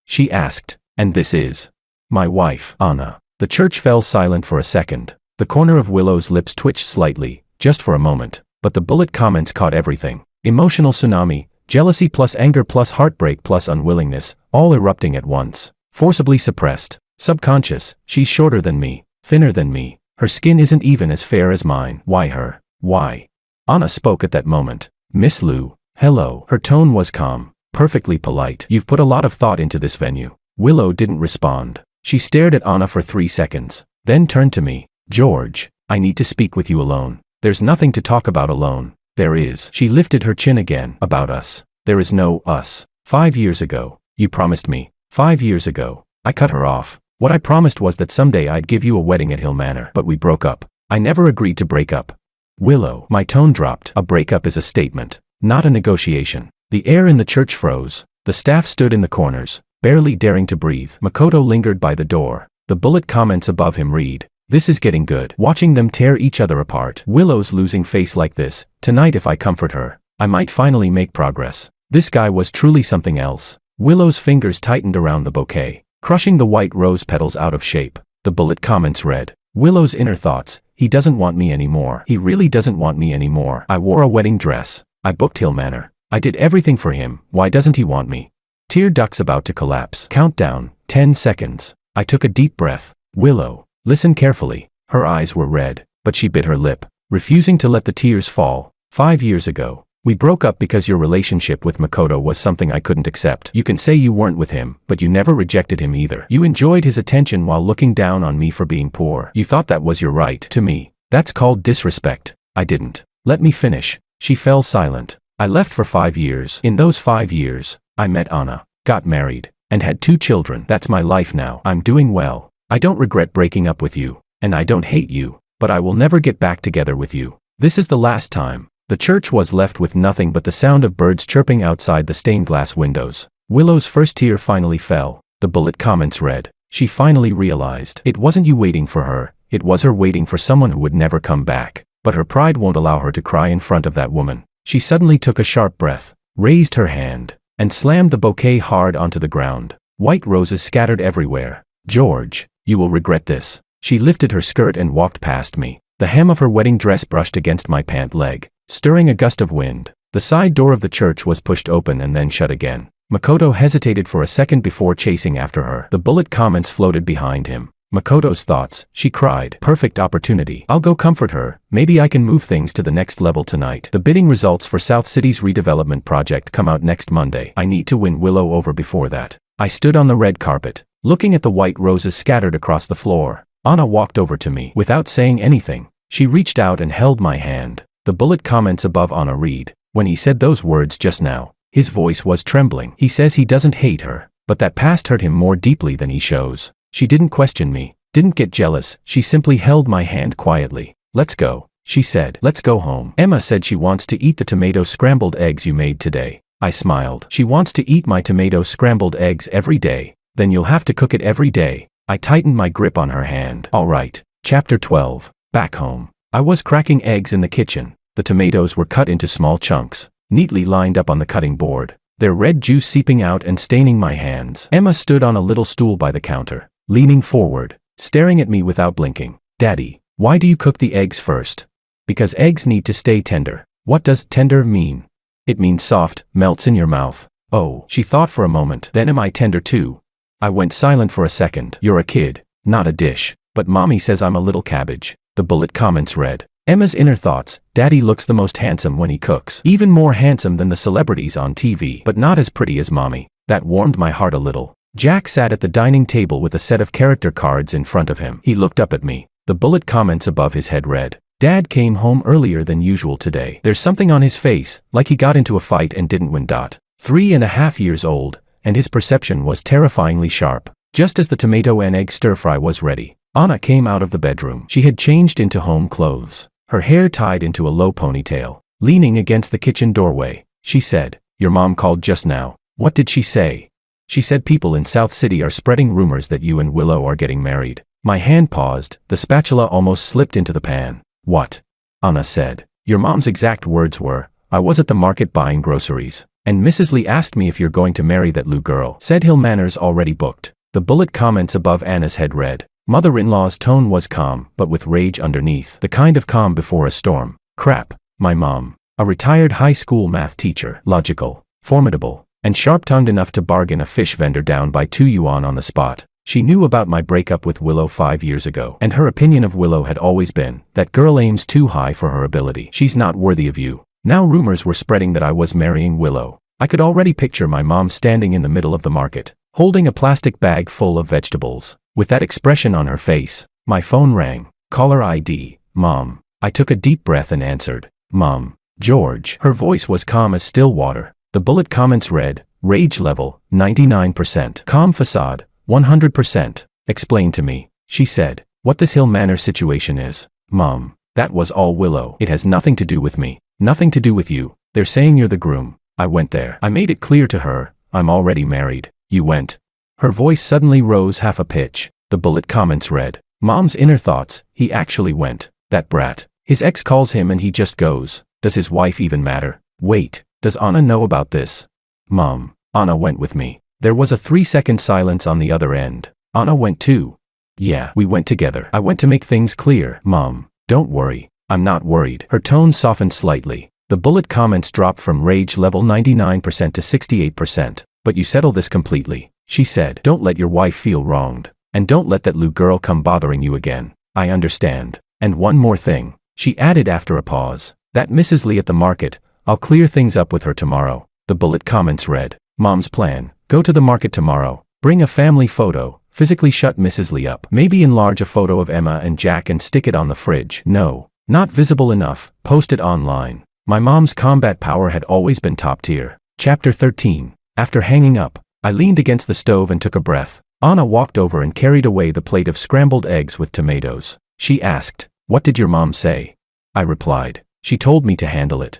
She asked, "And this is?" "My wife, Anna." The church fell silent for a second. The corner of Willow's lips twitched slightly, just for a moment, but the bullet comments caught everything. Emotional tsunami, jealousy plus anger plus heartbreak plus unwillingness, all erupting at once. Forcibly suppressed. Subconscious, she's shorter than me, thinner than me. Her skin isn't even as fair as mine. Why her? Why? Anna spoke at that moment. "Miss Liu, hello." Her tone was calm, perfectly polite. "You've put a lot of thought into this venue." Willow didn't respond. She stared at Anna for 3 seconds, then turned to me. "George, I need to speak with you alone." "There's nothing to talk about alone." "There is." She lifted her chin again. "About us." "There is no us. 5 years ago, you promised me. 5 years ago." I cut her off. "What I promised was that someday I'd give you a wedding at Hill Manor, but we broke up. I never agreed to break up." "Willow." My tone dropped. "A breakup is a statement, not a negotiation." The air in the church froze. The staff stood in the corners, barely daring to breathe. Makoto lingered by the door. The bullet comments above him read, "This is getting good." Watching them tear each other apart. Willow's losing face like this. Tonight if I comfort her, I might finally make progress. This guy was truly something else. Willow's fingers tightened around the bouquet, crushing the white rose petals out of shape. The bullet comments read, Willow's inner thoughts, he doesn't want me anymore. He really doesn't want me anymore. I wore a wedding dress. I booked Hill Manor. I did everything for him. Why doesn't he want me? Tear ducts about to collapse. Countdown, 10 seconds. I took a deep breath. Willow, listen carefully. Her eyes were red, but she bit her lip, refusing to let the tears fall. 5 years ago, we broke up because your relationship with Makoto was something I couldn't accept. You can say you weren't with him, but you never rejected him either. You enjoyed his attention while looking down on me for being poor. You thought that was your right to me. That's called disrespect. I didn't. Let me finish. She fell silent. I left for 5 years. In those 5 years, I met Anna, got married, and had 2 children. That's my life now. I'm doing well. I don't regret breaking up with you, and I don't hate you, but I will never get back together with you. This is the last time. The church was left with nothing but the sound of birds chirping outside the stained glass windows. Willow's first tear finally fell. The bullet comments read, she finally realized it wasn't you waiting for her, it was her waiting for someone who would never come back. But her pride won't allow her to cry in front of that woman. She suddenly took a sharp breath, raised her hand, and slammed the bouquet hard onto the ground. White roses scattered everywhere. George, you will regret this. She lifted her skirt and walked past me. The hem of her wedding dress brushed against my pant leg, stirring a gust of wind. The side door of the church was pushed open and then shut again. Makoto hesitated for a second before chasing after her. The bullet comments floated behind him. Makoto's thoughts, she cried. Perfect opportunity. I'll go comfort her. Maybe I can move things to the next level tonight. The bidding results for South City's redevelopment project come out next Monday. I need to win Willow over before that. I stood on the red carpet, looking at the white roses scattered across the floor. Anna walked over to me. Without saying anything, she reached out and held my hand. The bullet comments above Anna read, when he said those words just now, his voice was trembling. He says he doesn't hate her, but that past hurt him more deeply than he shows. She didn't question me, didn't get jealous, she simply held my hand quietly. Let's go, she said. Let's go home. Emma said she wants to eat the tomato scrambled eggs you made today. I smiled. She wants to eat my tomato scrambled eggs every day. Then you'll have to cook it every day. I tightened my grip on her hand. All right. Chapter 12. Back home. I was cracking eggs in the kitchen. The tomatoes were cut into small chunks, neatly lined up on the cutting board, their red juice seeping out and staining my hands. Emma stood on a little stool by the counter, leaning forward, staring at me without blinking. Daddy, why do you cook the eggs first? Because eggs need to stay tender. What does tender mean? It means soft, melts in your mouth. Oh, she thought for a moment. Then am I tender too? I went silent for a second. You're a kid, not a dish. But mommy says I'm a little cabbage. The bullet comments read, Emma's inner thoughts, Daddy looks the most handsome when he cooks. Even more handsome than the celebrities on TV, but not as pretty as mommy. That warmed my heart a little. Jack sat at the dining table with a set of character cards in front of him. He looked up at me. The bullet comments above his head read, Dad came home earlier than usual today. There's something on his face, like he got into a fight and didn't win. 3.5 years old, and his perception was terrifyingly sharp. Just as the tomato and egg stir-fry was ready, Anna came out of the bedroom. She had changed into home clothes, her hair tied into a low ponytail. Leaning against the kitchen doorway, she said, Your mom called just now. What did she say? She said people in South City are spreading rumors that you and Willow are getting married. My hand paused, the spatula almost slipped into the pan. What? Anna said. Your mom's exact words were, I was at the market buying groceries, and Mrs. Lee asked me if you're going to marry that Lou girl. Said Hill Manor's already booked. The bullet comments above Anna's head read, Mother-in-law's tone was calm, but with rage underneath. The kind of calm before a storm. Crap. My mom, a retired high school math teacher, logical, formidable, and sharp-tongued enough to bargain a fish vendor down by 2 yuan on the spot. She knew about my breakup with Willow 5 years ago, and her opinion of Willow had always been, that girl aims too high for her ability. She's not worthy of you. Now rumors were spreading that I was marrying Willow. I could already picture my mom standing in the middle of the market, holding a plastic bag full of vegetables, with that expression on her face. My phone rang. Caller ID, Mom. I took a deep breath and answered, Mom. George. Her voice was calm as still water. The bullet comments read, Rage level, 99%. Calm facade, 100%. Explain to me, she said, what this Hill Manor situation is. Mom. That was all Willow. It has nothing to do with me. Nothing to do with you. They're saying you're the groom. I went there. I made it clear to her, I'm already married. You went. Her voice suddenly rose half a pitch. The bullet comments read, Mom's inner thoughts, he actually went. That brat. His ex calls him and he just goes. Does his wife even matter? Wait, does Anna know about this? Mom. Anna went with me. There was a 3-second silence on the other end. Anna went too. Yeah, we went together. I went to make things clear. Mom, don't worry. I'm not worried. Her tone softened slightly. The bullet comments dropped from rage level 99% to 68%. But you settle this completely, she said. Don't let your wife feel wronged. And don't let that Lou girl come bothering you again. I understand. And one more thing, she added after a pause. That Mrs. Lee at the market, I'll clear things up with her tomorrow. The bullet comments read, Mom's plan, go to the market tomorrow, bring a family photo, physically shut Mrs. Lee up. Maybe enlarge a photo of Emma and Jack and stick it on the fridge. No, not visible enough, post it online. My mom's combat power had always been top tier. Chapter 13. After hanging up, I leaned against the stove and took a breath. Anna walked over and carried away the plate of scrambled eggs with tomatoes. She asked, What did your mom say? I replied, She told me to handle it.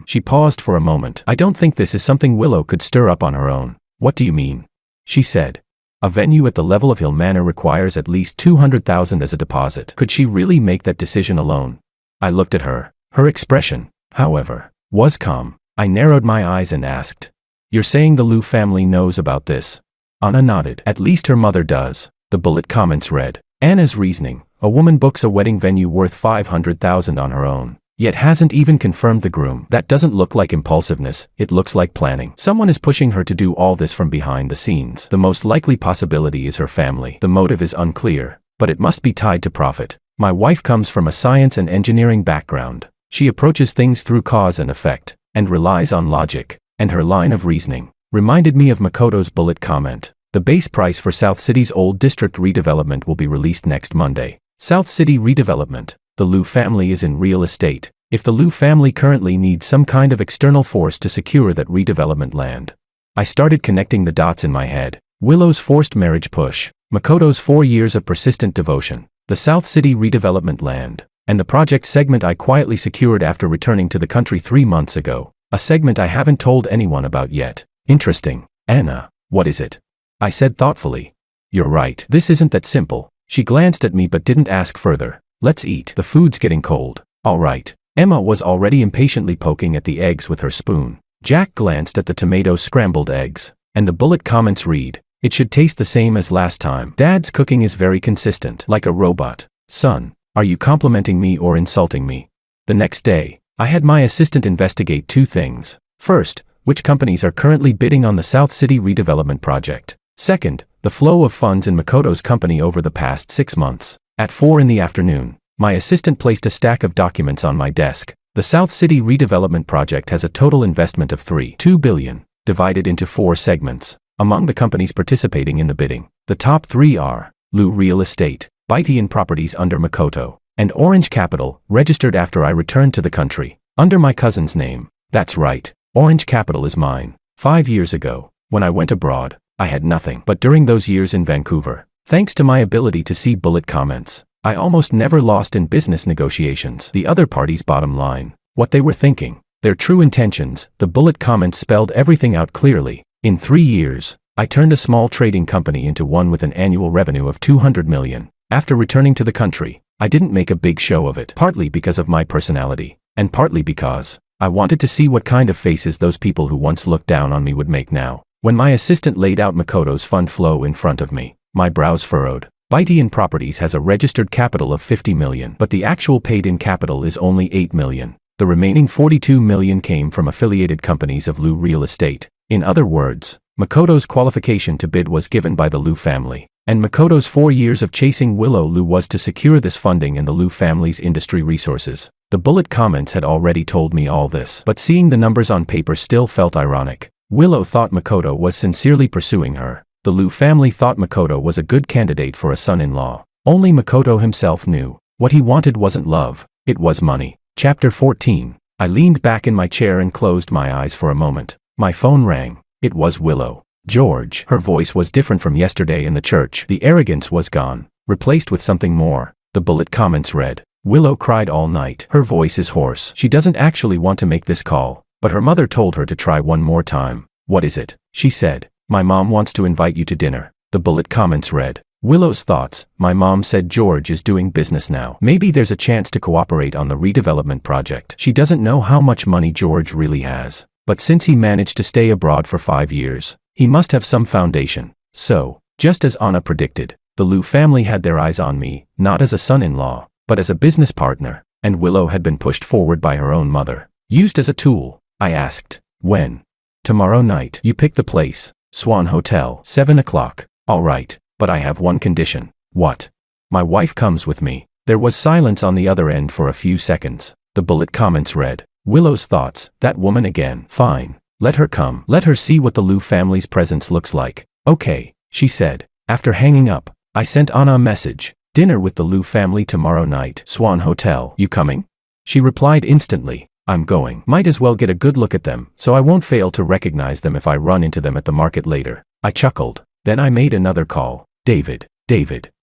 She paused for a moment. I don't think this is something Willow could stir up on her own. What do you mean? She said. A venue at the level of Hill Manor requires at least $200,000 as a deposit. Could she really make that decision alone? I looked at her. Her expression, however, was calm. I narrowed my eyes and asked, You're saying the Liu family knows about this? Anna nodded. At least her mother does. The bullet comments read, Anna's reasoning, a woman books a wedding venue worth $500,000 on her own, yet hasn't even confirmed the groom. That doesn't look like impulsiveness, it looks like planning. Someone is pushing her to do all this from behind the scenes. The most likely possibility is her family. The motive is unclear, but it must be tied to profit. My wife comes from a science and engineering background. She approaches things through cause and effect, and relies on logic, and her line of reasoning reminded me of Makoto's bullet comment. The base price for South City's old district redevelopment will be released next Monday. South City redevelopment. The Liu family is in real estate. If the Liu family currently needs some kind of external force to secure that redevelopment land. I started connecting the dots in my head. Willow's forced marriage push, Makoto's 4 years of persistent devotion, the South City redevelopment land, and the project segment I quietly secured after returning to the country 3 months ago. A segment I haven't told anyone about yet. Interesting. Anna, what is it? I said thoughtfully. You're right. This isn't that simple. She glanced at me but didn't ask further. Let's eat. The food's getting cold. All right. Emma was already impatiently poking at the eggs with her spoon. Jack glanced at the tomato scrambled eggs, and the bullet comments read, It should taste the same as last time. Dad's cooking is very consistent, like a robot. Son, are you complimenting me or insulting me? The next day, I had my assistant investigate 2 things. First, which companies are currently bidding on the South City redevelopment project. Second, the flow of funds in Makoto's company over the past 6 months. At 4 in the afternoon, my assistant placed a stack of documents on my desk. The South City redevelopment project has a total investment of $2 billion, divided into 4 segments. Among the companies participating in the bidding, the top 3 are Liu Real Estate, Baitian Properties under Makoto, and Orange Capital, registered after I returned to the country, under my cousin's name. That's right, Orange Capital is mine. 5 years ago, when I went abroad, I had nothing. But during those years in Vancouver, thanks to my ability to see bullet comments, I almost never lost in business negotiations. The other party's bottom line, what they were thinking, their true intentions. The bullet comments spelled everything out clearly. In 3 years, I turned a small trading company into one with an annual revenue of $200 million. After returning to the country, I didn't make a big show of it, partly because of my personality, and partly because I wanted to see what kind of faces those people who once looked down on me would make now. When my assistant laid out Makoto's fund flow in front of me, my brows furrowed. Baitian Properties has a registered capital of $50 million, but the actual paid-in capital is only $8 million. The remaining $42 million came from affiliated companies of Liu Real Estate. In other words, Makoto's qualification to bid was given by the Liu family, and Makoto's 4 years of chasing Willow Liu was to secure this funding in the Liu family's industry resources. The bullet comments had already told me all this, but seeing the numbers on paper still felt ironic. Willow thought Makoto was sincerely pursuing her. The Liu family thought Makoto was a good candidate for a son-in-law. Only Makoto himself knew. What he wanted wasn't love, it was money. Chapter 14. I leaned back in my chair and closed my eyes for a moment. My phone rang. It was Willow. George. Her voice was different from yesterday in the church. The arrogance was gone, replaced with something more. The bullet comments read, Willow cried all night. Her voice is hoarse. She doesn't actually want to make this call, but her mother told her to try one more time. What is it? She said. My mom wants to invite you to dinner. The bullet comments read, Willow's thoughts. My mom said George is doing business now. Maybe there's a chance to cooperate on the redevelopment project. She doesn't know how much money George really has, but since he managed to stay abroad for 5 years, He must have some foundation. So, just as Anna predicted, the Liu family had their eyes on me, not as a son-in-law, but as a business partner, and Willow had been pushed forward by her own mother. Used as a tool. I asked, when? Tomorrow night. You pick the place. Swan Hotel. 7 o'clock. All right, but I have one condition. What? My wife comes with me. There was silence on the other end for a few seconds. The bullet comments read, Willow's thoughts, that woman again. Fine. Let her come. Let her see what the Liu family's presence looks like. Okay, she said. After hanging up, I sent Anna a message. Dinner with the Liu family tomorrow night. Swan Hotel. You coming? She replied instantly. I'm going. Might as well get a good look at them, so I won't fail to recognize them if I run into them at the market later. I chuckled. Then I made another call. David,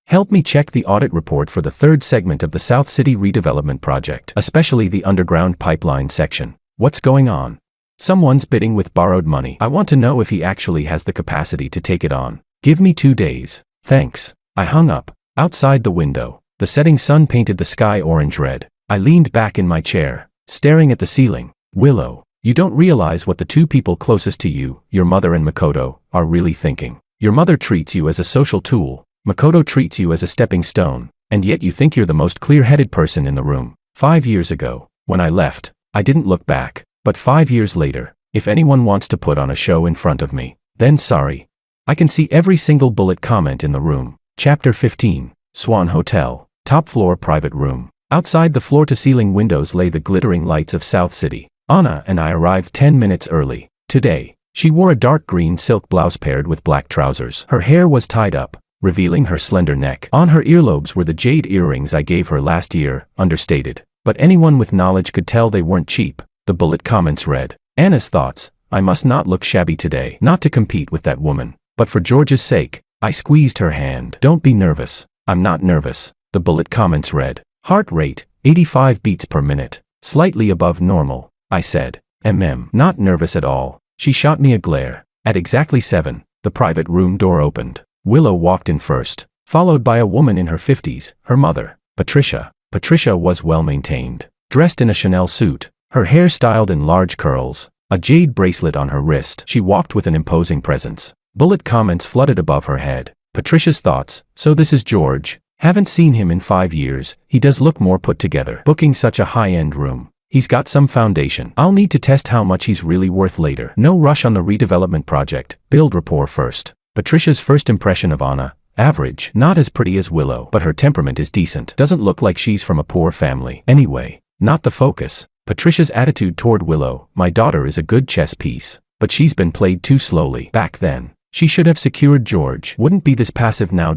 help me check the audit report for the third segment of the South City redevelopment project, especially the underground pipeline section. What's going on? Someone's bidding with borrowed money. I want to know if he actually has the capacity to take it on. Give me 2 days. Thanks. I hung up. Outside the window, the setting sun painted the sky orange-red. I leaned back in my chair, staring at the ceiling. Willow, you don't realize what the two people closest to you, your mother and Makoto, are really thinking. Your mother treats you as a social tool. Makoto treats you as a stepping stone, and yet you think you're the most clear-headed person in the room. 5 years ago, when I left, I didn't look back, but 5 years later, if anyone wants to put on a show in front of me, then sorry. I can see every single bullet comment in the room. Chapter 15, Swan Hotel, top floor private room. Outside the floor-to-ceiling windows lay the glittering lights of South City. Anna and I arrived 10 minutes early. Today, she wore a dark green silk blouse paired with black trousers. Her hair was tied up, revealing her slender neck. On her earlobes were the jade earrings I gave her last year, understated. But anyone with knowledge could tell they weren't cheap. The bullet comments read, Anna's thoughts, I must not look shabby today. Not to compete with that woman, but for George's sake. I squeezed her hand. Don't be nervous. I'm not nervous. The bullet comments read, heart rate, 85 beats per minute. Slightly above normal. I said, not nervous at all. She shot me a glare. At exactly 7, the private room door opened. Willow walked in first, followed by a woman in her 50s, her mother, Patricia. Patricia was well-maintained, dressed in a Chanel suit, her hair styled in large curls, a jade bracelet on her wrist. She walked with an imposing presence. Bullet comments flooded above her head. Patricia's thoughts, so this is George. Haven't seen him in 5 years. He does look more put together. Booking such a high-end room. He's got some foundation. I'll need to test how much he's really worth later. No rush on the redevelopment project. Build rapport first. Patricia's first impression of Anna, average. Not as pretty as Willow, but her temperament is decent. Doesn't look like she's from a poor family. Anyway, not the focus. Patricia's attitude toward Willow, my daughter is a good chess piece, but she's been played too slowly. Back then, she should have secured George. Wouldn't be this passive now.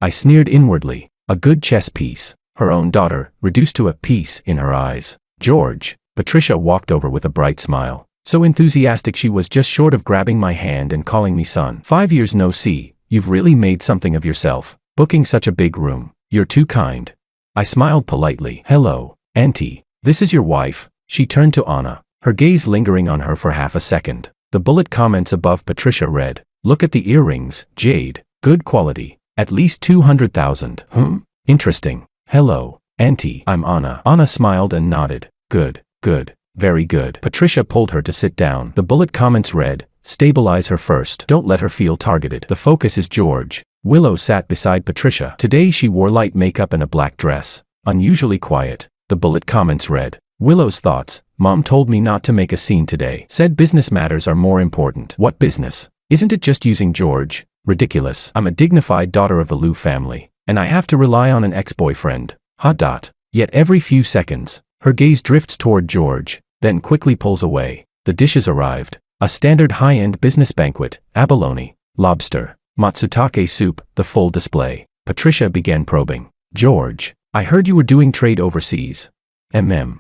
I sneered inwardly. A good chess piece. Her own daughter, reduced to a piece in her eyes. George. Patricia walked over with a bright smile. So enthusiastic she was just short of grabbing my hand and calling me son. 5 years no see. You've really made something of yourself. Booking such a big room. You're too kind. I smiled politely. Hello, Auntie. This is your wife. She turned to Anna, her gaze lingering on her for half a second. The bullet comments above Patricia read, look at the earrings, jade, good quality, at least 200,000. Interesting. Hello, Auntie. I'm Anna. Anna smiled and nodded. Good, very good. Patricia pulled her to sit down. The bullet comments read, stabilize her first. Don't let her feel targeted. The focus is George. Willow sat beside Patricia. Today she wore light makeup and a black dress. Unusually quiet. The bullet comments read, Willow's thoughts, Mom told me not to make a scene today. Said business matters are more important. What business? Isn't it just using George? Ridiculous. I'm a dignified daughter of the Liu family, and I have to rely on an ex-boyfriend. Yet every few seconds, her gaze drifts toward George, then quickly pulls away. The dishes arrived. A standard high-end business banquet, abalone, lobster, matsutake soup, the full display. Patricia began probing. George, I heard you were doing trade overseas.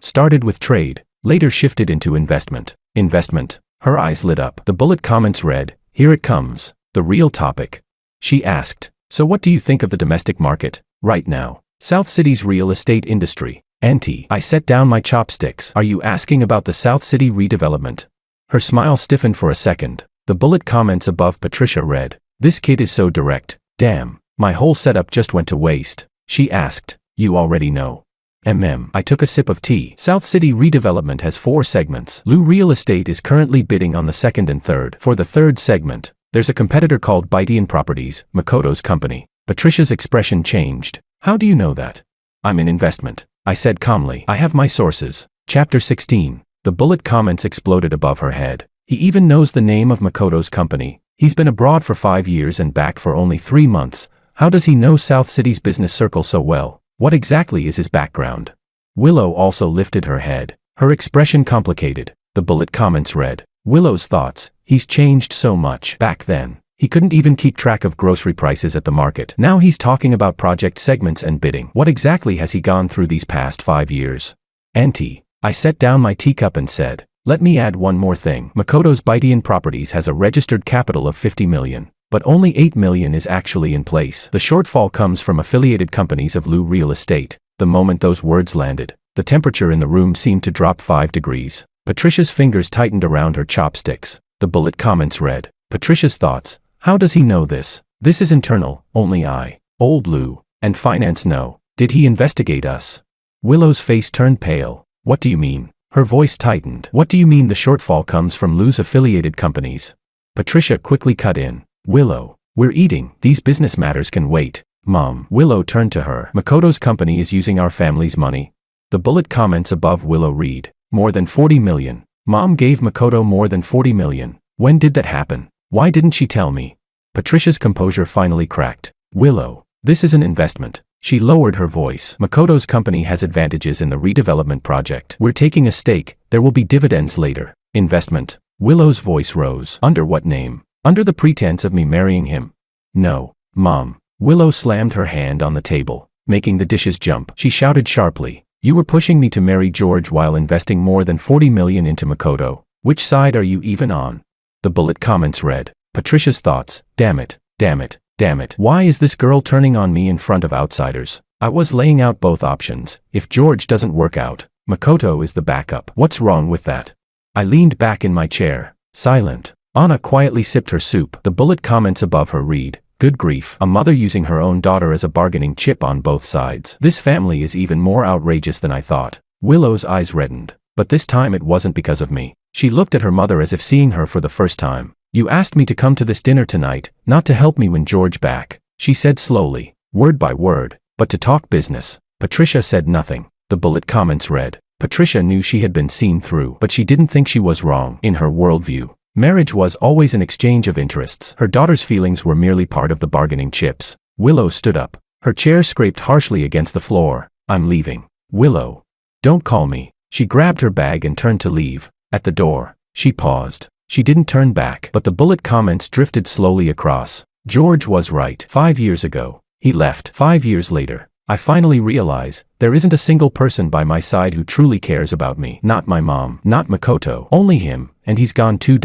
Started with trade, later shifted into investment. Investment. Her eyes lit up. The bullet comments read, here it comes, the real topic. She asked, so what do you think of the domestic market, right now? South City's real estate industry. Auntie, I set down my chopsticks. Are you asking about the South City redevelopment? Her smile stiffened for a second. The bullet comments above Patricia read, this kid is so direct. Damn, my whole setup just went to waste. She asked, you already know. I took a sip of tea. South City redevelopment has 4 segments. Liu Real Estate is currently bidding on the second and third. For the third segment, There's a competitor called Bytian Properties, Makoto's company. Patricia's expression changed. How do you know that? I'm in investment, I said calmly. I have my sources. Chapter 16. The bullet comments exploded above her head. He even knows the name of Makoto's company. He's been abroad for 5 years and back for only 3 months. How does he know South City's business circle so well? What exactly is his background? Willow also lifted her head. Her expression complicated. The bullet comments read. Willow's thoughts. He's changed so much. Back then, he couldn't even keep track of grocery prices at the market. Now he's talking about project segments and bidding. What exactly has he gone through these past 5 years? Auntie. I set down my teacup and said, let me add one more thing. Makoto's Bytian Properties has a registered capital of 50 million, but only 8 million is actually in place. The shortfall comes from affiliated companies of Lu Real Estate. The moment those words landed, the temperature in the room seemed to drop 5 degrees. Patricia's fingers tightened around her chopsticks. The bullet comments read. Patricia's thoughts. How does he know this? This is internal, only I, old Lou, and finance know. Did he investigate us? Willow's face turned pale. What do you mean? Her voice tightened. What do you mean the shortfall comes from Lou's affiliated companies? Patricia quickly cut in. Willow, we're eating. These business matters can wait. Mom. Willow turned to her. Makoto's company is using our family's money. The bullet comments above Willow read. More than 40 million. Mom gave Makoto more than 40 million. When did that happen? Why didn't she tell me? Patricia's composure finally cracked. Willow, this is an investment. She lowered her voice. Makoto's company has advantages in the redevelopment project. We're taking a stake. There will be dividends later. Investment. Willow's voice rose. Under what name? Under the pretense of me marrying him. No, Mom. Willow slammed her hand on the table, making the dishes jump. She shouted sharply. You were pushing me to marry George while investing more than 40 million into Makoto. Which side are you even on? The bullet comments read. Patricia's thoughts. Damn it, damn it, damn it. Why is this girl turning on me in front of outsiders? I was laying out both options. If George doesn't work out, Makoto is the backup. What's wrong with that? I leaned back in my chair, silent. Anna quietly sipped her soup. The bullet comments above her read. Good grief, a mother using her own daughter as a bargaining chip on both sides. This family is even more outrageous than I thought. Willow's eyes reddened, but this time it wasn't because of me. She looked at her mother as if seeing her for the first time. You asked me to come to this dinner tonight, not to help me win George back, she said slowly, word by word, but to talk business. Patricia said nothing. The bullet comments read. Patricia knew she had been seen through, but she didn't think she was wrong. In her worldview, marriage was always an exchange of interests. Her daughter's feelings were merely part of the bargaining chips. Willow stood up. Her chair scraped harshly against the floor. I'm leaving. Willow. Don't call me. She grabbed her bag and turned to leave. At the door, she paused. She didn't turn back, but the bullet comments drifted slowly across. George was right. 5 years ago, he left. 5 years later, I finally realize there isn't a single person by my side who truly cares about me. Not my mom, not Makoto, only him, and he's gone too.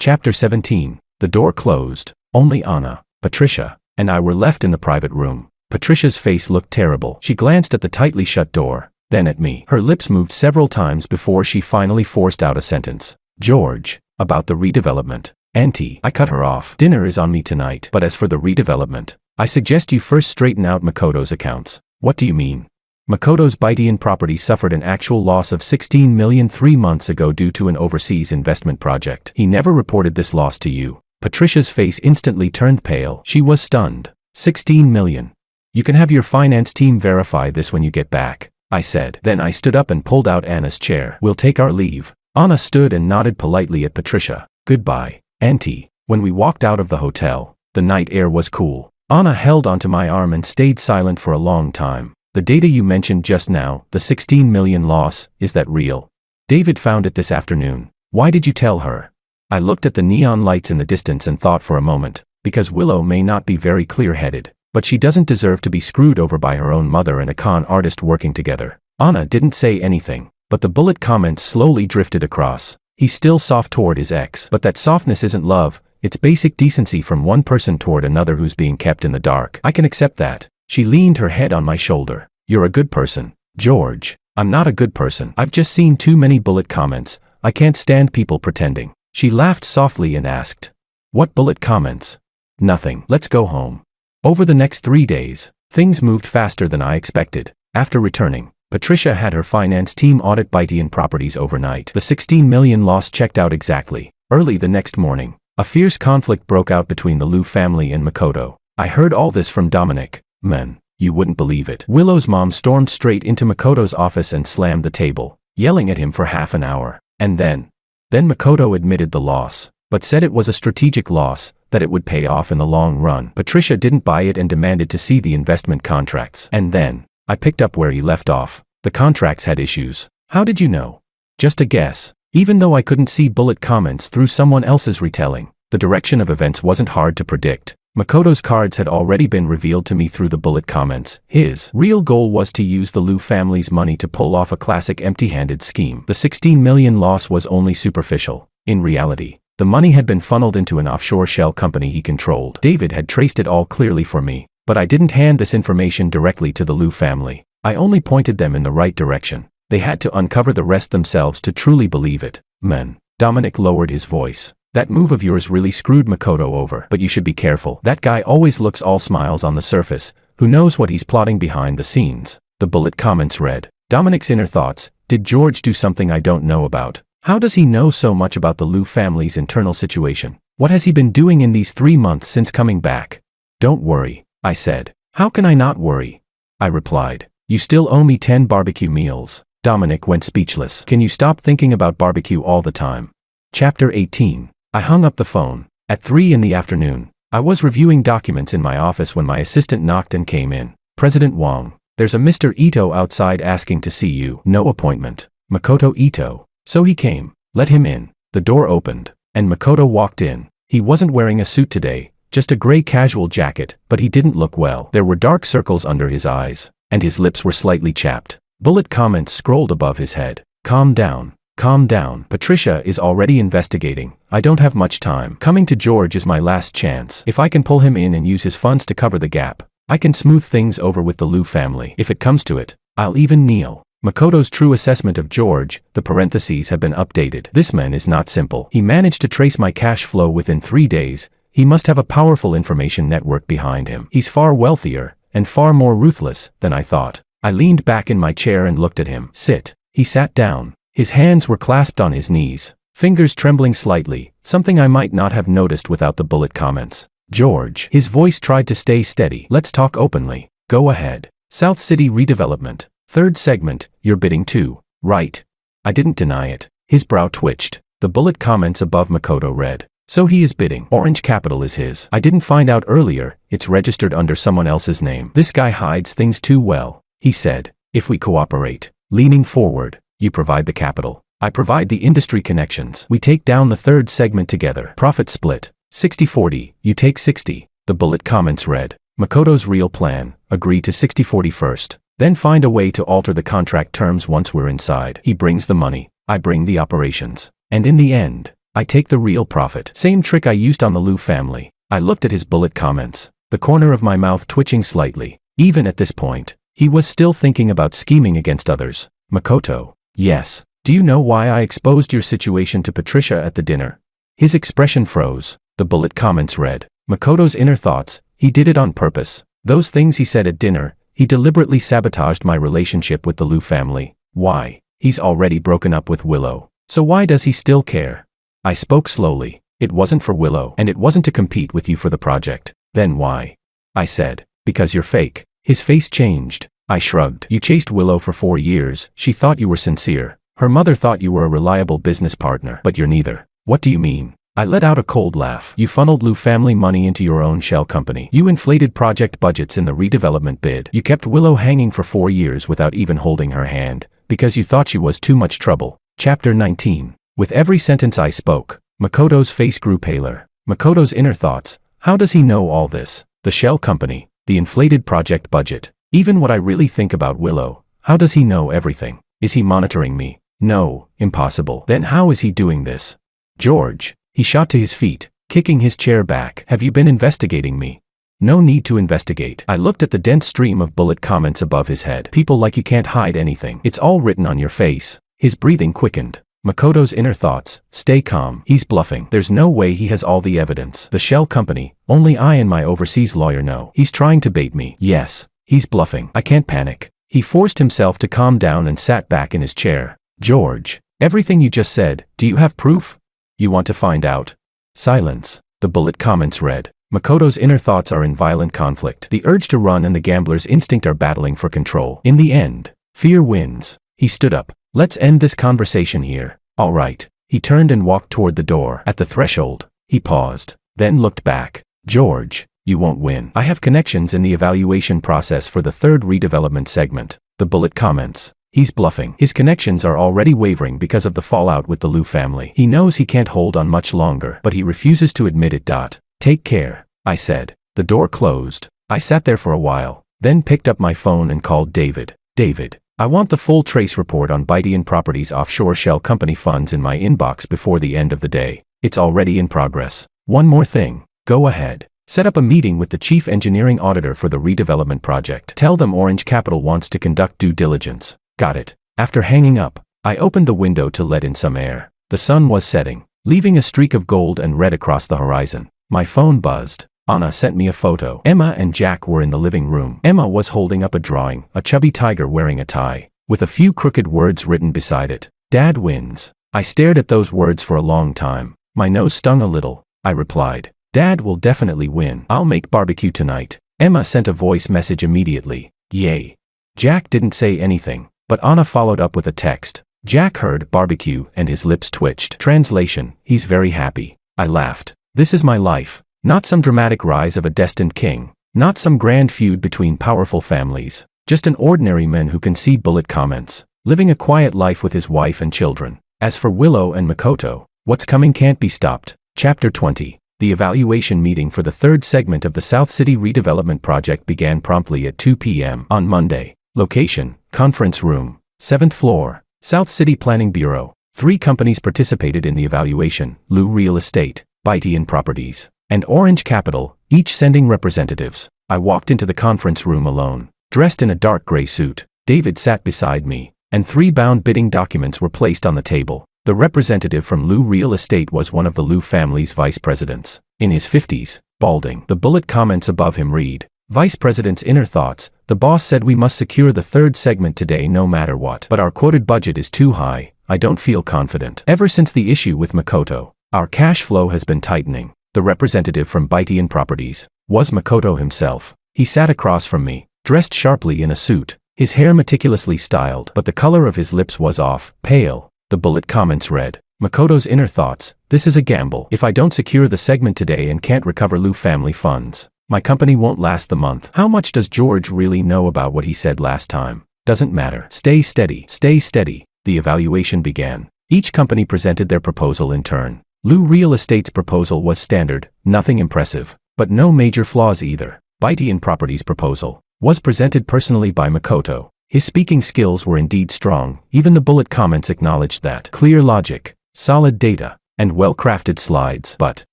Chapter 17. The door closed. Only Anna, Patricia, and I were left in the private room. Patricia's face looked terrible. She glanced at the tightly shut door, then at me. Her lips moved several times before she finally forced out a sentence. George. About the redevelopment. Auntie, I cut her off. Dinner is on me tonight. But as for the redevelopment, I suggest you first straighten out Makoto's accounts. What do you mean? Makoto's Bytian property suffered an actual loss of 16 million 3 months ago due to an overseas investment project. He never reported this loss to you. Patricia's face instantly turned pale. She was stunned. 16 million. You can have your finance team verify this when you get back, I said. Then I stood up and pulled out Anna's chair. We'll take our leave. Anna stood and nodded politely at Patricia. Goodbye, Auntie. When we walked out of the hotel, the night air was cool. Anna held onto my arm and stayed silent for a long time. The data you mentioned just now, the 16 million loss, is that real? David found it this afternoon. Why did you tell her? I looked at the neon lights in the distance and thought for a moment, because Willow may not be very clear-headed, but she doesn't deserve to be screwed over by her own mother and a con artist working together. Anna didn't say anything. But the bullet comments slowly drifted across. He's still soft toward his ex. But that softness isn't love, it's basic decency from one person toward another who's being kept in the dark. I can accept that. She leaned her head on my shoulder. You're a good person. George. I'm not a good person. I've just seen too many bullet comments. I can't stand people pretending. She laughed softly and asked. What bullet comments? Nothing. Let's go home. Over the next 3 days, things moved faster than I expected. After returning, Patricia had her finance team audit Bytian Properties overnight. The 16 million loss checked out exactly. Early the next morning, A fierce conflict broke out between the Liu family and Makoto. I heard all this from Dominic. Man, you wouldn't believe it. Willow's mom stormed straight into Makoto's office and slammed the table, yelling at him for half an hour. And then Makoto admitted the loss, but said it was a strategic loss, that it would pay off in the long run. Patricia didn't buy it and demanded to see the investment contracts. And then I picked up where he left off. The contracts had issues. How did you know? Just a guess. Even though I couldn't see bullet comments through someone else's retelling, the direction of events wasn't hard to predict. Makoto's cards had already been revealed to me through the bullet comments. His real goal was to use the Liu family's money to pull off a classic empty-handed scheme. The 16 million loss was only superficial. In reality, the money had been funneled into an offshore shell company he controlled. David had traced it all clearly for me, but I didn't hand this information directly to the Liu family. I only pointed them in the right direction. They had to uncover the rest themselves to truly believe it. Man, Dominic lowered his voice. That move of yours really screwed Makoto over, but you should be careful. That guy always looks all smiles on the surface. Who knows what he's plotting behind the scenes? The bullet comments read. Dominic's inner thoughts. Did George do something I don't know about? How does he know so much about the Liu family's internal situation? What has he been doing in these 3 months since coming back? Don't worry, I said. How can I not worry? I replied. You still owe me 10 barbecue meals. Dominic went speechless. Can you stop thinking about barbecue all the time? Chapter 18. I hung up the phone. At 3 in the afternoon, I was reviewing documents in my office when my assistant knocked and came in. President Wong, there's a Mr. Ito outside asking to see you. No appointment. Makoto Ito. So he came. Let him in. The door opened, and Makoto walked in. He wasn't wearing a suit today, just a gray casual jacket, but he didn't look well. There were dark circles under his eyes, and his lips were slightly chapped. Bullet comments scrolled above his head. Calm down. Calm down. Patricia is already investigating. I don't have much time. Coming to George is my last chance. If I can pull him in and use his funds to cover the gap, I can smooth things over with the Liu family. If it comes to it, I'll even kneel. Makoto's true assessment of George, the parentheses have been updated. This man is not simple. He managed to trace my cash flow within 3 days. He must have a powerful information network behind him. He's far wealthier, and far more ruthless, than I thought. I leaned back in my chair and looked at him. Sit. He sat down. His hands were clasped on his knees, fingers trembling slightly, something I might not have noticed without the bullet comments. George. His voice tried to stay steady. Let's talk openly. Go ahead. South City redevelopment. 3rd segment, you're bidding too, right? I didn't deny it. His brow twitched. The bullet comments above Makoto read. So he is bidding. Orange Capital is his. I didn't find out earlier, it's registered under someone else's name. This guy hides things too well, he said. If we cooperate. Leaning forward. You provide the capital. I provide the industry connections. We take down the 3rd segment together. Profit split. 60-40. You take 60. The bullet comments read. Makoto's real plan. Agree to 60-40 first. Then find a way to alter the contract terms once we're inside. He brings the money. I bring the operations. And in the end, I take the real profit. Same trick I used on the Liu family. I looked at his bullet comments. The corner of my mouth twitching slightly. Even at this point, he was still thinking about scheming against others. Makoto. Yes. Do you know why I exposed your situation to Patricia at the dinner? His expression froze. The bullet comments read. Makoto's inner thoughts. He did it on purpose. Those things he said at dinner. He deliberately sabotaged my relationship with the Liu family. Why? He's already broken up with Willow. So why does he still care? I spoke slowly. It wasn't for Willow, and it wasn't to compete with you for the project. Then why? I said. Because you're fake. His face changed. I shrugged. You chased Willow for 4 years. She thought you were sincere. Her mother thought you were a reliable business partner. But you're neither. What do you mean? I let out a cold laugh. You funneled Liu family money into your own shell company. You inflated project budgets in the redevelopment bid. You kept Willow hanging for 4 years without even holding her hand, because you thought she was too much trouble. Chapter 19. With every sentence I spoke, Makoto's face grew paler. Makoto's inner thoughts. How does he know all this? The shell company. The inflated project budget. Even what I really think about Willow. How does he know everything? Is he monitoring me? No, impossible. Then how is he doing this? George. He shot to his feet, kicking his chair back. Have you been investigating me? No need to investigate. I looked at the dense stream of bullet comments above his head. People like you can't hide anything. It's all written on your face. His breathing quickened. Makoto's inner thoughts. Stay calm. He's bluffing. There's no way he has all the evidence. The shell company. Only I and my overseas lawyer know. He's trying to bait me. Yes. He's bluffing. I can't panic. He forced himself to calm down and sat back in his chair. George. Everything you just said, do you have proof? You want to find out? Silence. The bullet comments read. Makoto's inner thoughts are in violent conflict. The urge to run and the gambler's instinct are battling for control. In the end, fear wins. He stood up. Let's end this conversation here. All right. He turned and walked toward the door. At the threshold, he paused, then looked back. George, you won't win. I have connections in the evaluation process for the third redevelopment segment. The bullet comments. He's bluffing. His connections are already wavering because of the fallout with the Liu family. He knows he can't hold on much longer, but he refuses to admit it. Take care, I said. The door closed. I sat there for a while, then picked up my phone and called David. David, I want the full trace report on Baitian Properties offshore shell company funds in my inbox before the end of the day. It's already in progress. One more thing. Go ahead. Set up a meeting with the chief engineering auditor for the redevelopment project. Tell them Orange Capital wants to conduct due diligence. Got it. After hanging up, I opened the window to let in some air. The sun was setting, leaving a streak of gold and red across the horizon. My phone buzzed. Anna sent me a photo. Emma and Jack were in the living room. Emma was holding up a drawing, a chubby tiger wearing a tie, with a few crooked words written beside it. Dad wins. I stared at those words for a long time. My nose stung a little. I replied, Dad will definitely win. I'll make barbecue tonight. Emma sent a voice message immediately. Yay. Jack didn't say anything, but Anna followed up with a text. Jack heard barbecue and his lips twitched. Translation, he's very happy. I laughed. This is my life. Not some dramatic rise of a destined king. Not some grand feud between powerful families. Just an ordinary man who can see bullet comments, living a quiet life with his wife and children. As for Willow and Makoto, what's coming can't be stopped. Chapter 20. The evaluation meeting for the third segment of the South City redevelopment project began promptly at 2 p.m. on Monday. Location, conference room, 7th floor, South City Planning Bureau. 3 companies participated in the evaluation: Liu Real Estate, Baitian Properties, and Orange Capital, each sending representatives. I walked into the conference room alone, dressed in a dark gray suit. David sat beside me, and 3 bound bidding documents were placed on the table. The representative from Liu Real Estate was one of the Liu family's vice presidents, in his 50s, balding. The bullet comments above him read, Vice President's inner thoughts. The boss said we must secure the third segment today no matter what. But our quoted budget is too high. I don't feel confident. Ever since the issue with Makoto, our cash flow has been tightening. The representative from Baitian Properties was Makoto himself. He sat across from me, dressed sharply in a suit, his hair meticulously styled, but the color of his lips was off, pale. The bullet comments read, Makoto's inner thoughts. This is a gamble. If I don't secure the segment today and can't recover Liu family funds, my company won't last the month. How much does George really know about what he said last time? Doesn't matter. Stay steady. Stay steady. The evaluation began. Each company presented their proposal in turn. Liu Real Estate's proposal was standard, nothing impressive, but no major flaws either. Baitian Properties' proposal was presented personally by Makoto. His speaking skills were indeed strong. Even the bullet comments acknowledged that. Clear logic, solid data, and well-crafted slides. But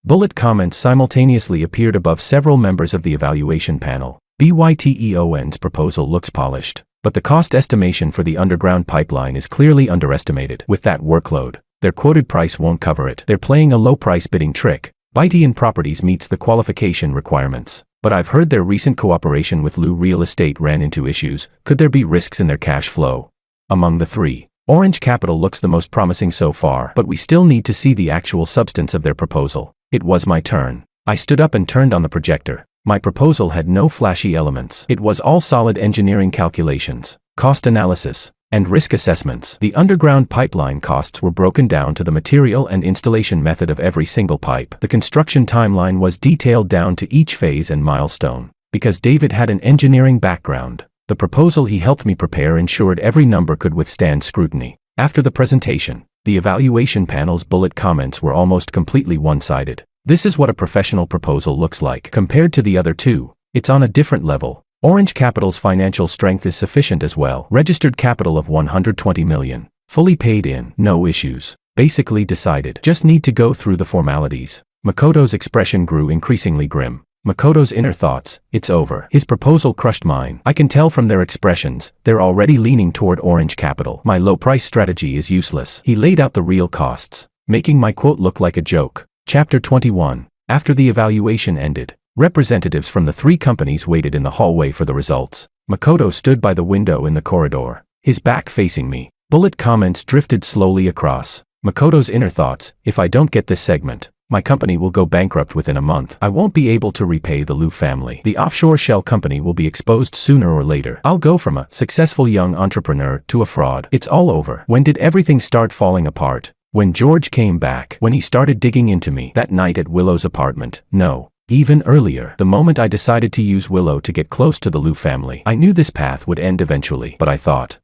bullet comments simultaneously appeared above several members of the evaluation panel. BYTEON's proposal looks polished, but the cost estimation for the underground pipeline is clearly underestimated. With that workload, their quoted price won't cover it. They're playing a low-price bidding trick. Baitian Properties meets the qualification requirements, but I've heard their recent cooperation with Liu Real Estate ran into issues. Could there be risks in their cash flow? Among the 3, Orange Capital looks the most promising so far, but we still need to see the actual substance of their proposal. It was my turn. I stood up and turned on the projector. My proposal had no flashy elements. It was all solid engineering calculations, cost analysis, and risk assessments. The underground pipeline costs were broken down to the material and installation method of every single pipe. The construction timeline was detailed down to each phase and milestone. Because David had an engineering background, the proposal he helped me prepare ensured every number could withstand scrutiny. After the presentation, the evaluation panel's bullet comments were almost completely one-sided. This is what a professional proposal looks like. Compared to the other 2, it's on a different level. Orange Capital's financial strength is sufficient as well. Registered capital of 120 million. Fully paid in. No issues. Basically decided. Just need to go through the formalities. Makoto's expression grew increasingly grim. Makoto's inner thoughts. It's over. His proposal crushed mine. I can tell from their expressions, they're already leaning toward Orange Capital. My low-price strategy is useless. He laid out the real costs, making my quote look like a joke. Chapter 21. After the evaluation ended, representatives from the 3 companies waited in the hallway for the results. Makoto stood by the window in the corridor, his back facing me. Bullet comments drifted slowly across. Makoto's inner thoughts. If I don't get this segment, My company will go bankrupt within a month. I won't be able to repay the Liu family. The offshore shell company will be exposed sooner or later. I'll go from a successful young entrepreneur to a fraud. It's all over. When did everything start falling apart? When George came back. When he started digging into me. That night at Willow's apartment. No. Even earlier. The moment I decided to use Willow to get close to the Liu family. I knew this path would end eventually. But I thought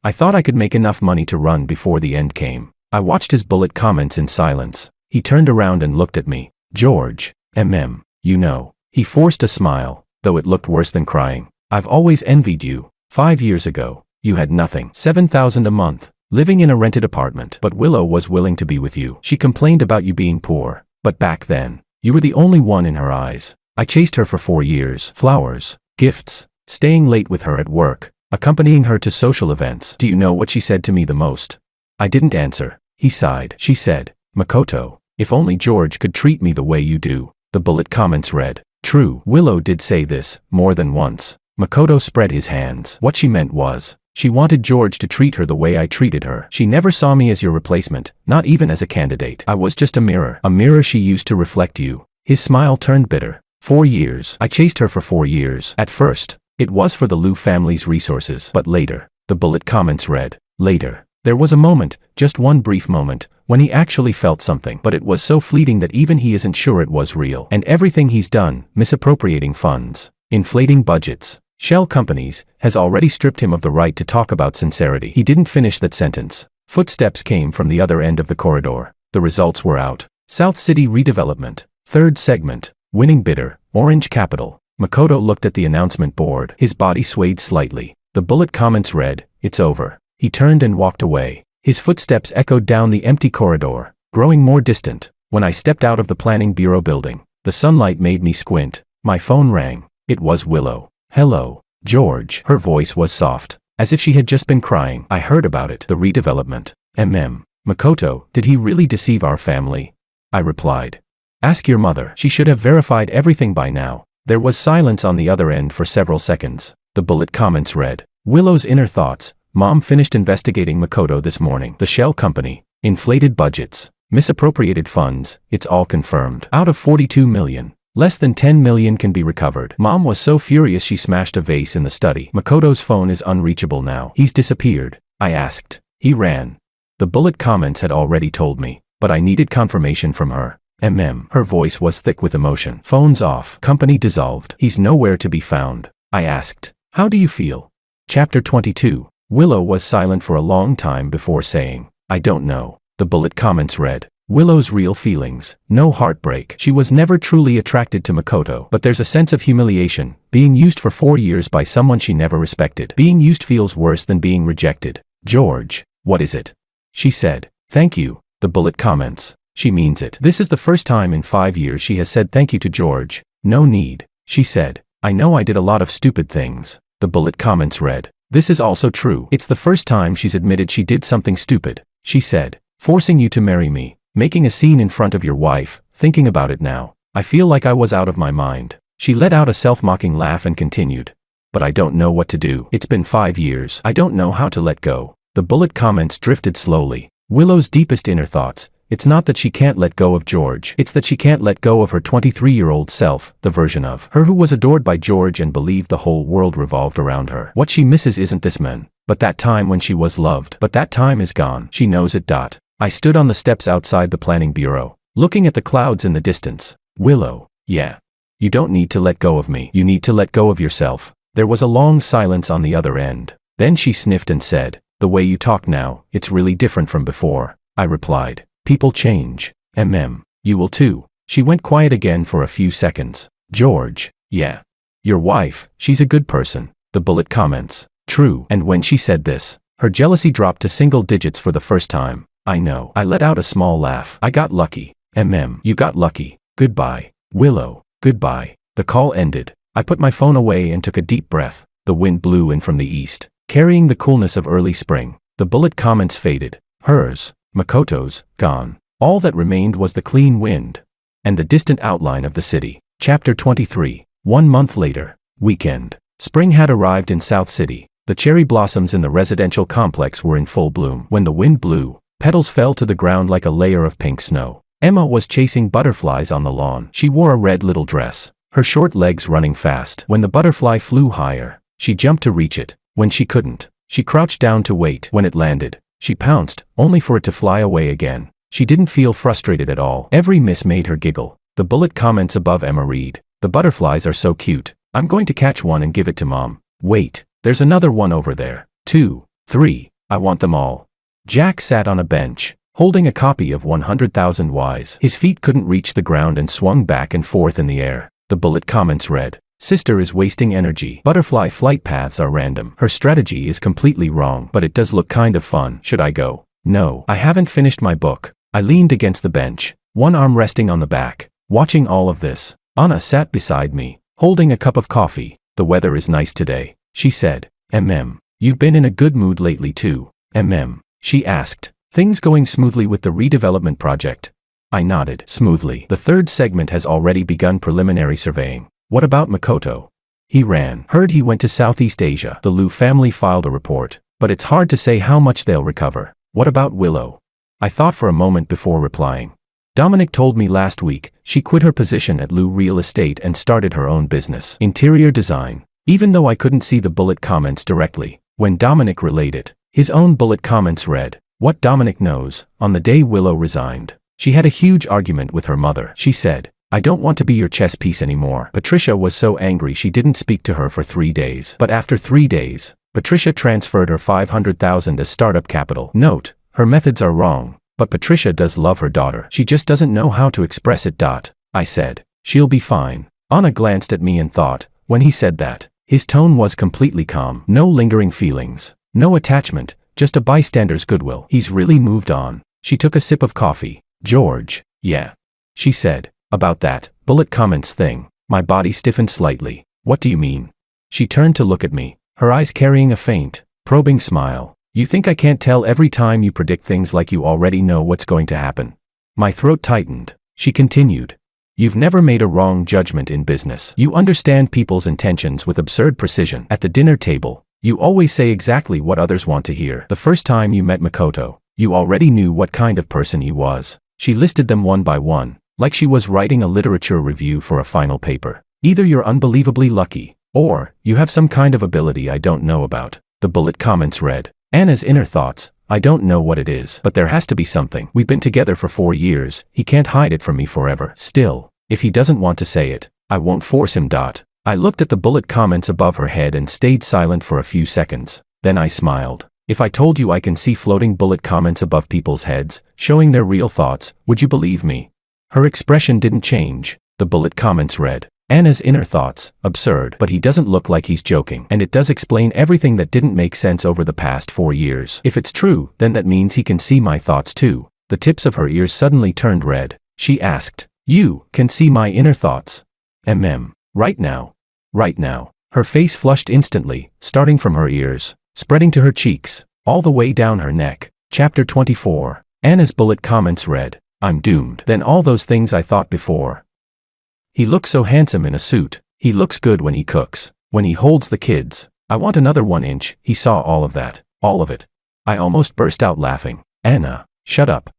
I could make enough money to run before the end came. I watched his bullet comments in silence. He turned around and looked at me. George, you know. He forced a smile, though it looked worse than crying. I've always envied you. 5 years ago, you had nothing. $7,000 a month, living in a rented apartment. But Willow was willing to be with you. She complained about you being poor. But back then, you were the only one in her eyes. I chased her for 4 years. Flowers, gifts, staying late with her at work, accompanying her to social events. Do you know what she said to me the most? I didn't answer. He sighed. She said, Makoto, if only George could treat me the way you do. The bullet comments read. True. Willow did say this, more than once. Makoto spread his hands. What she meant was, she wanted George to treat her the way I treated her. She never saw me as your replacement, not even as a candidate. I was just a mirror she used to reflect you. His smile turned bitter. 4 years. I chased her for 4 years. At first, it was for the Liu family's resources. But later, the bullet comments read. Later, there was a moment, just one brief moment, when he actually felt something. But it was so fleeting that even he isn't sure it was real. And everything he's done, misappropriating funds, inflating budgets, shell companies, has already stripped him of the right to talk about sincerity. He didn't finish that sentence. Footsteps came from the other end of the corridor. The results were out. South City redevelopment. Third segment. Winning bidder, Orange Capital. Makoto looked at the announcement board. His body swayed slightly. The bullet comments read, it's over. He turned and walked away. His footsteps echoed down the empty corridor, growing more distant. When I stepped out of the planning bureau building, the sunlight made me squint. My phone rang. It was Willow. Hello, George. Her voice was soft, as if she had just been crying. I heard about it. The redevelopment. Makoto, did he really deceive our family? I replied. Ask your mother. She should have verified everything by now. There was silence on the other end for several seconds. The bullet comments read. Willow's inner thoughts. Mom finished investigating Makoto this morning. The shell company. Inflated budgets. Misappropriated funds. It's all confirmed. Out of 42 million. Less than 10 million can be recovered. Mom was so furious she smashed a vase in the study. Makoto's phone is unreachable now. He's disappeared. I asked. He ran. The bullet comments had already told me, but I needed confirmation from her. Her voice was thick with emotion. Phone's off. Company dissolved. He's nowhere to be found. I asked. How do you feel? Chapter 22. Willow was silent for a long time before saying, I don't know. The bullet comments read. Willow's real feelings. No heartbreak. She was never truly attracted to Makoto. But there's a sense of humiliation, being used for 4 years by someone she never respected. Being used feels worse than being rejected. George, what is it? She said. Thank you. The bullet comments. She means it. This is the first time in 5 years she has said thank you to George. No need. She said. I know I did a lot of stupid things. The bullet comments read. This is also true. It's the first time she's admitted she did something stupid. She said. Forcing you to marry me. Making a scene in front of your wife. Thinking about it now. I feel like I was out of my mind. She let out a self-mocking laugh and continued. But I don't know what to do. It's been 5 years. I don't know how to let go. The bullet comments drifted slowly. Willow's deepest inner thoughts. It's not that she can't let go of George. It's that she can't let go of her 23-year-old self, the version of her who was adored by George and believed the whole world revolved around her. What she misses isn't this man, but that time when she was loved. But that time is gone. She knows it. I stood on the steps outside the planning bureau, looking at the clouds in the distance. Willow, yeah. You don't need to let go of me. You need to let go of yourself. There was a long silence on the other end. Then she sniffed and said, the way you talk now, it's really different from before. I replied. People change. You will too. She went quiet again for a few seconds. George, yeah. Your wife, she's a good person. The bullet comments. True. And when she said this, her jealousy dropped to single digits for the first time. I know. I let out a small laugh. I got lucky. You got lucky. Goodbye. Willow, goodbye. The call ended. I put my phone away and took a deep breath. The wind blew in from the east, carrying the coolness of early spring. The bullet comments faded. Hers, Makoto's, gone. All that remained was the clean wind and the distant outline of the city. Chapter 23. 1 month later. Weekend. Spring had arrived in South City. The cherry blossoms in the residential complex were in full bloom. When the wind blew, petals fell to the ground like a layer of pink snow. Emma was chasing butterflies on the lawn. She wore a red little dress, her short legs running fast. When the butterfly flew higher, she jumped to reach it. When she couldn't, she crouched down to wait. When it landed, she pounced, only for it to fly away again. She didn't feel frustrated at all. Every miss made her giggle. The bullet comments above Emma read, "The butterflies are so cute. I'm going to catch one and give it to Mom. Wait, there's another one over there. 2, 3, I want them all." Jack sat on a bench, holding a copy of 100,000 Whys. His feet couldn't reach the ground and swung back and forth in the air. The bullet comments read, "Sister is wasting energy. Butterfly flight paths are random. Her strategy is completely wrong, but it does look kind of fun. Should I go? No, I haven't finished my book." I leaned against the bench, one arm resting on the back, watching all of this. Anna sat beside me, holding a cup of coffee. "The weather is nice today," she said. You've been in a good mood lately too." She asked. "Things going smoothly with the redevelopment project?" I nodded. "Smoothly. The third segment has already begun preliminary surveying." "What about Makoto?" "He ran. Heard he went to Southeast Asia." The Liu family filed a report, but it's hard to say how much they'll recover. "What about Willow?" I thought for a moment before replying. Dominic told me last week she quit her position at Liu Real Estate and started her own business, interior design. Even though I couldn't see the bullet comments directly, when Dominic relayed it, his own bullet comments read, "What Dominic knows, on the day Willow resigned, she had a huge argument with her mother. She said, 'I don't want to be your chess piece anymore.' Patricia was so angry she didn't speak to her for 3 days. But after 3 days, Patricia transferred her 500,000 as startup capital. Note, her methods are wrong, but Patricia does love her daughter. She just doesn't know how to express it. I said, 'She'll be fine.'" Anna glanced at me and thought, when he said that, his tone was completely calm. No lingering feelings, no attachment, just a bystander's goodwill. "He's really moved on." She took a sip of coffee. "George, yeah," she said. "About that bullet comments thing." My body stiffened slightly. "What do you mean?" She turned to look at me, her eyes carrying a faint, probing smile. "You think I can't tell every time you predict things like you already know what's going to happen?" My throat tightened. She continued, "You've never made a wrong judgment in business. You understand people's intentions with absurd precision. At the dinner table, you always say exactly what others want to hear. The first time you met Makoto, you already knew what kind of person he was." She listed them one by one, like she was writing a literature review for a final paper. "Either you're unbelievably lucky, or you have some kind of ability I don't know about." The bullet comments read, "Anna's inner thoughts, I don't know what it is, but there has to be something. We've been together for 4 years, he can't hide it from me forever. Still, if he doesn't want to say it, I won't force him. I looked at the bullet comments above her head and stayed silent for a few seconds. Then I smiled. "If I told you I can see floating bullet comments above people's heads, showing their real thoughts, would you believe me?" Her expression didn't change. The bullet comments read, "Anna's inner thoughts, absurd, but he doesn't look like he's joking. And it does explain everything that didn't make sense over the past 4 years. If it's true, then that means he can see my thoughts too." The tips of her ears suddenly turned red. She asked, "You can see my inner thoughts?" Right now. Right now." Her face flushed instantly, starting from her ears, spreading to her cheeks, all the way down her neck. Chapter 24. Anna's bullet comments read, "I'm doomed." Then all those things I thought before. He looks so handsome in a suit. He looks good when he cooks, when he holds the kids. I want another 1 inch. He saw all of that, all of it. I almost burst out laughing. "Anna, shut up."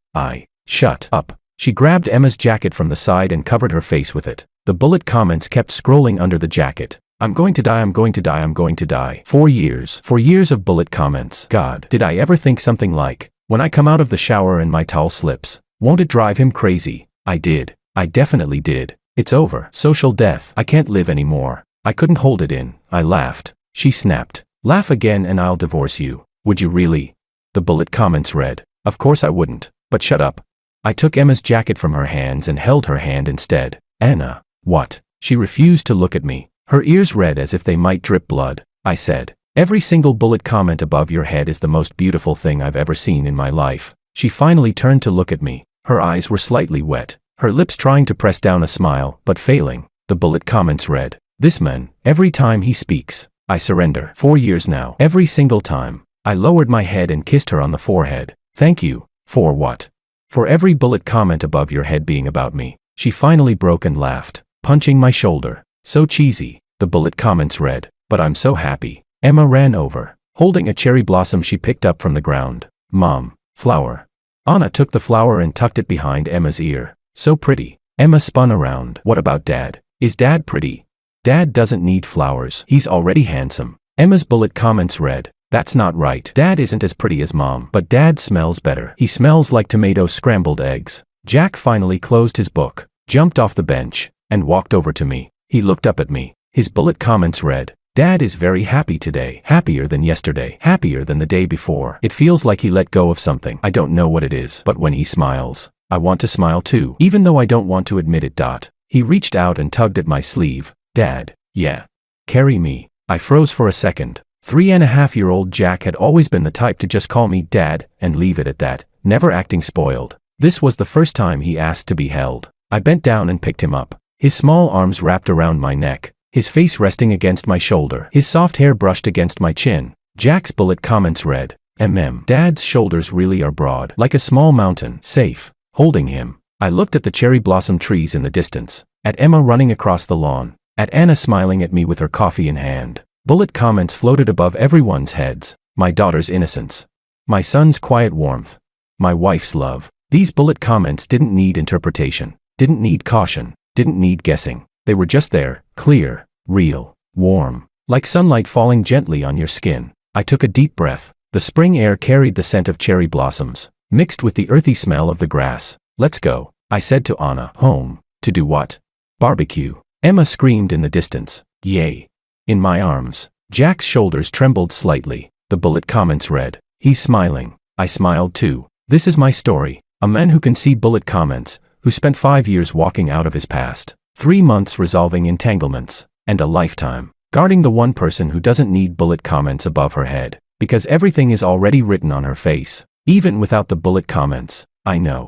Shut up. She grabbed Emma's jacket from the side and covered her face with it. The bullet comments kept scrolling under the jacket. "I'm going to die, I'm going to die, I'm going to die." 4 years. 4 years of bullet comments. God, did I ever think something like, "When I come out of the shower and my towel slips, won't it drive him crazy?" I did. I definitely did. "It's over. Social death. I can't live anymore." I couldn't hold it in. I laughed. She snapped, "Laugh again and I'll divorce you." "Would you really?" The bullet comments read, "Of course I wouldn't, but shut up." I took Emma's jacket from her hands and held her hand instead. "Anna." "What?" She refused to look at me, her ears red as if they might drip blood. I said, "Every single bullet comment above your head is the most beautiful thing I've ever seen in my life." She finally turned to look at me. Her eyes were slightly wet, her lips trying to press down a smile, but failing. The bullet comments read, "This man, every time he speaks, I surrender." 4 years now. Every single time. I lowered my head and kissed her on the forehead. "Thank you." "For what?" "For every bullet comment above your head being about me." She finally broke and laughed, punching my shoulder. "So cheesy." The bullet comments read, "But I'm so happy." Emma ran over, holding a cherry blossom she picked up from the ground. "Mom, flower." Anna took the flower and tucked it behind Emma's ear. So pretty. Emma spun around. What about Dad? Is Dad pretty? Dad doesn't need flowers. He's already handsome. Emma's bullet comments read, that's not right. Dad isn't as pretty as Mom, but Dad smells better. He smells like tomato scrambled eggs. Jack finally closed his book, jumped off the bench, and walked over to me. He looked up at me. His bullet comments read, Dad is very happy today. Happier than yesterday. Happier than the day before. It feels like he let go of something. I don't know what it is, but when he smiles, I want to smile too, even though I don't want to admit it. He reached out and tugged at my sleeve. Dad, yeah. Carry me. I froze for a second. 3.5-year-old Jack had always been the type to just call me Dad and leave it at that, never acting spoiled. This was the first time he asked to be held. I bent down and picked him up. His small arms wrapped around my neck, his face resting against my shoulder, his soft hair brushed against my chin. Jack's bullet comments read, Dad's shoulders really are broad, like a small mountain. Safe. Holding him, I looked at the cherry blossom trees in the distance, at Emma running across the lawn, at Anna smiling at me with her coffee in hand. Bullet comments floated above everyone's heads. My daughter's innocence. My son's quiet warmth. My wife's love. These bullet comments didn't need interpretation, didn't need caution, didn't need guessing. They were just there, clear, real, warm, like sunlight falling gently on your skin. I took a deep breath. The spring air carried the scent of cherry blossoms, mixed with the earthy smell of the grass. Let's go, I said to Anna. Home. To do what? Barbecue. Emma screamed in the distance. Yay. In my arms. Jack's shoulders trembled slightly. The bullet comments read, he's smiling. I smiled too. This is my story. A man who can see bullet comments, who spent 5 years walking out of his past, 3 months resolving entanglements, and a lifetime guarding the one person who doesn't need bullet comments above her head, because everything is already written on her face. Even without the bullet comments, I know.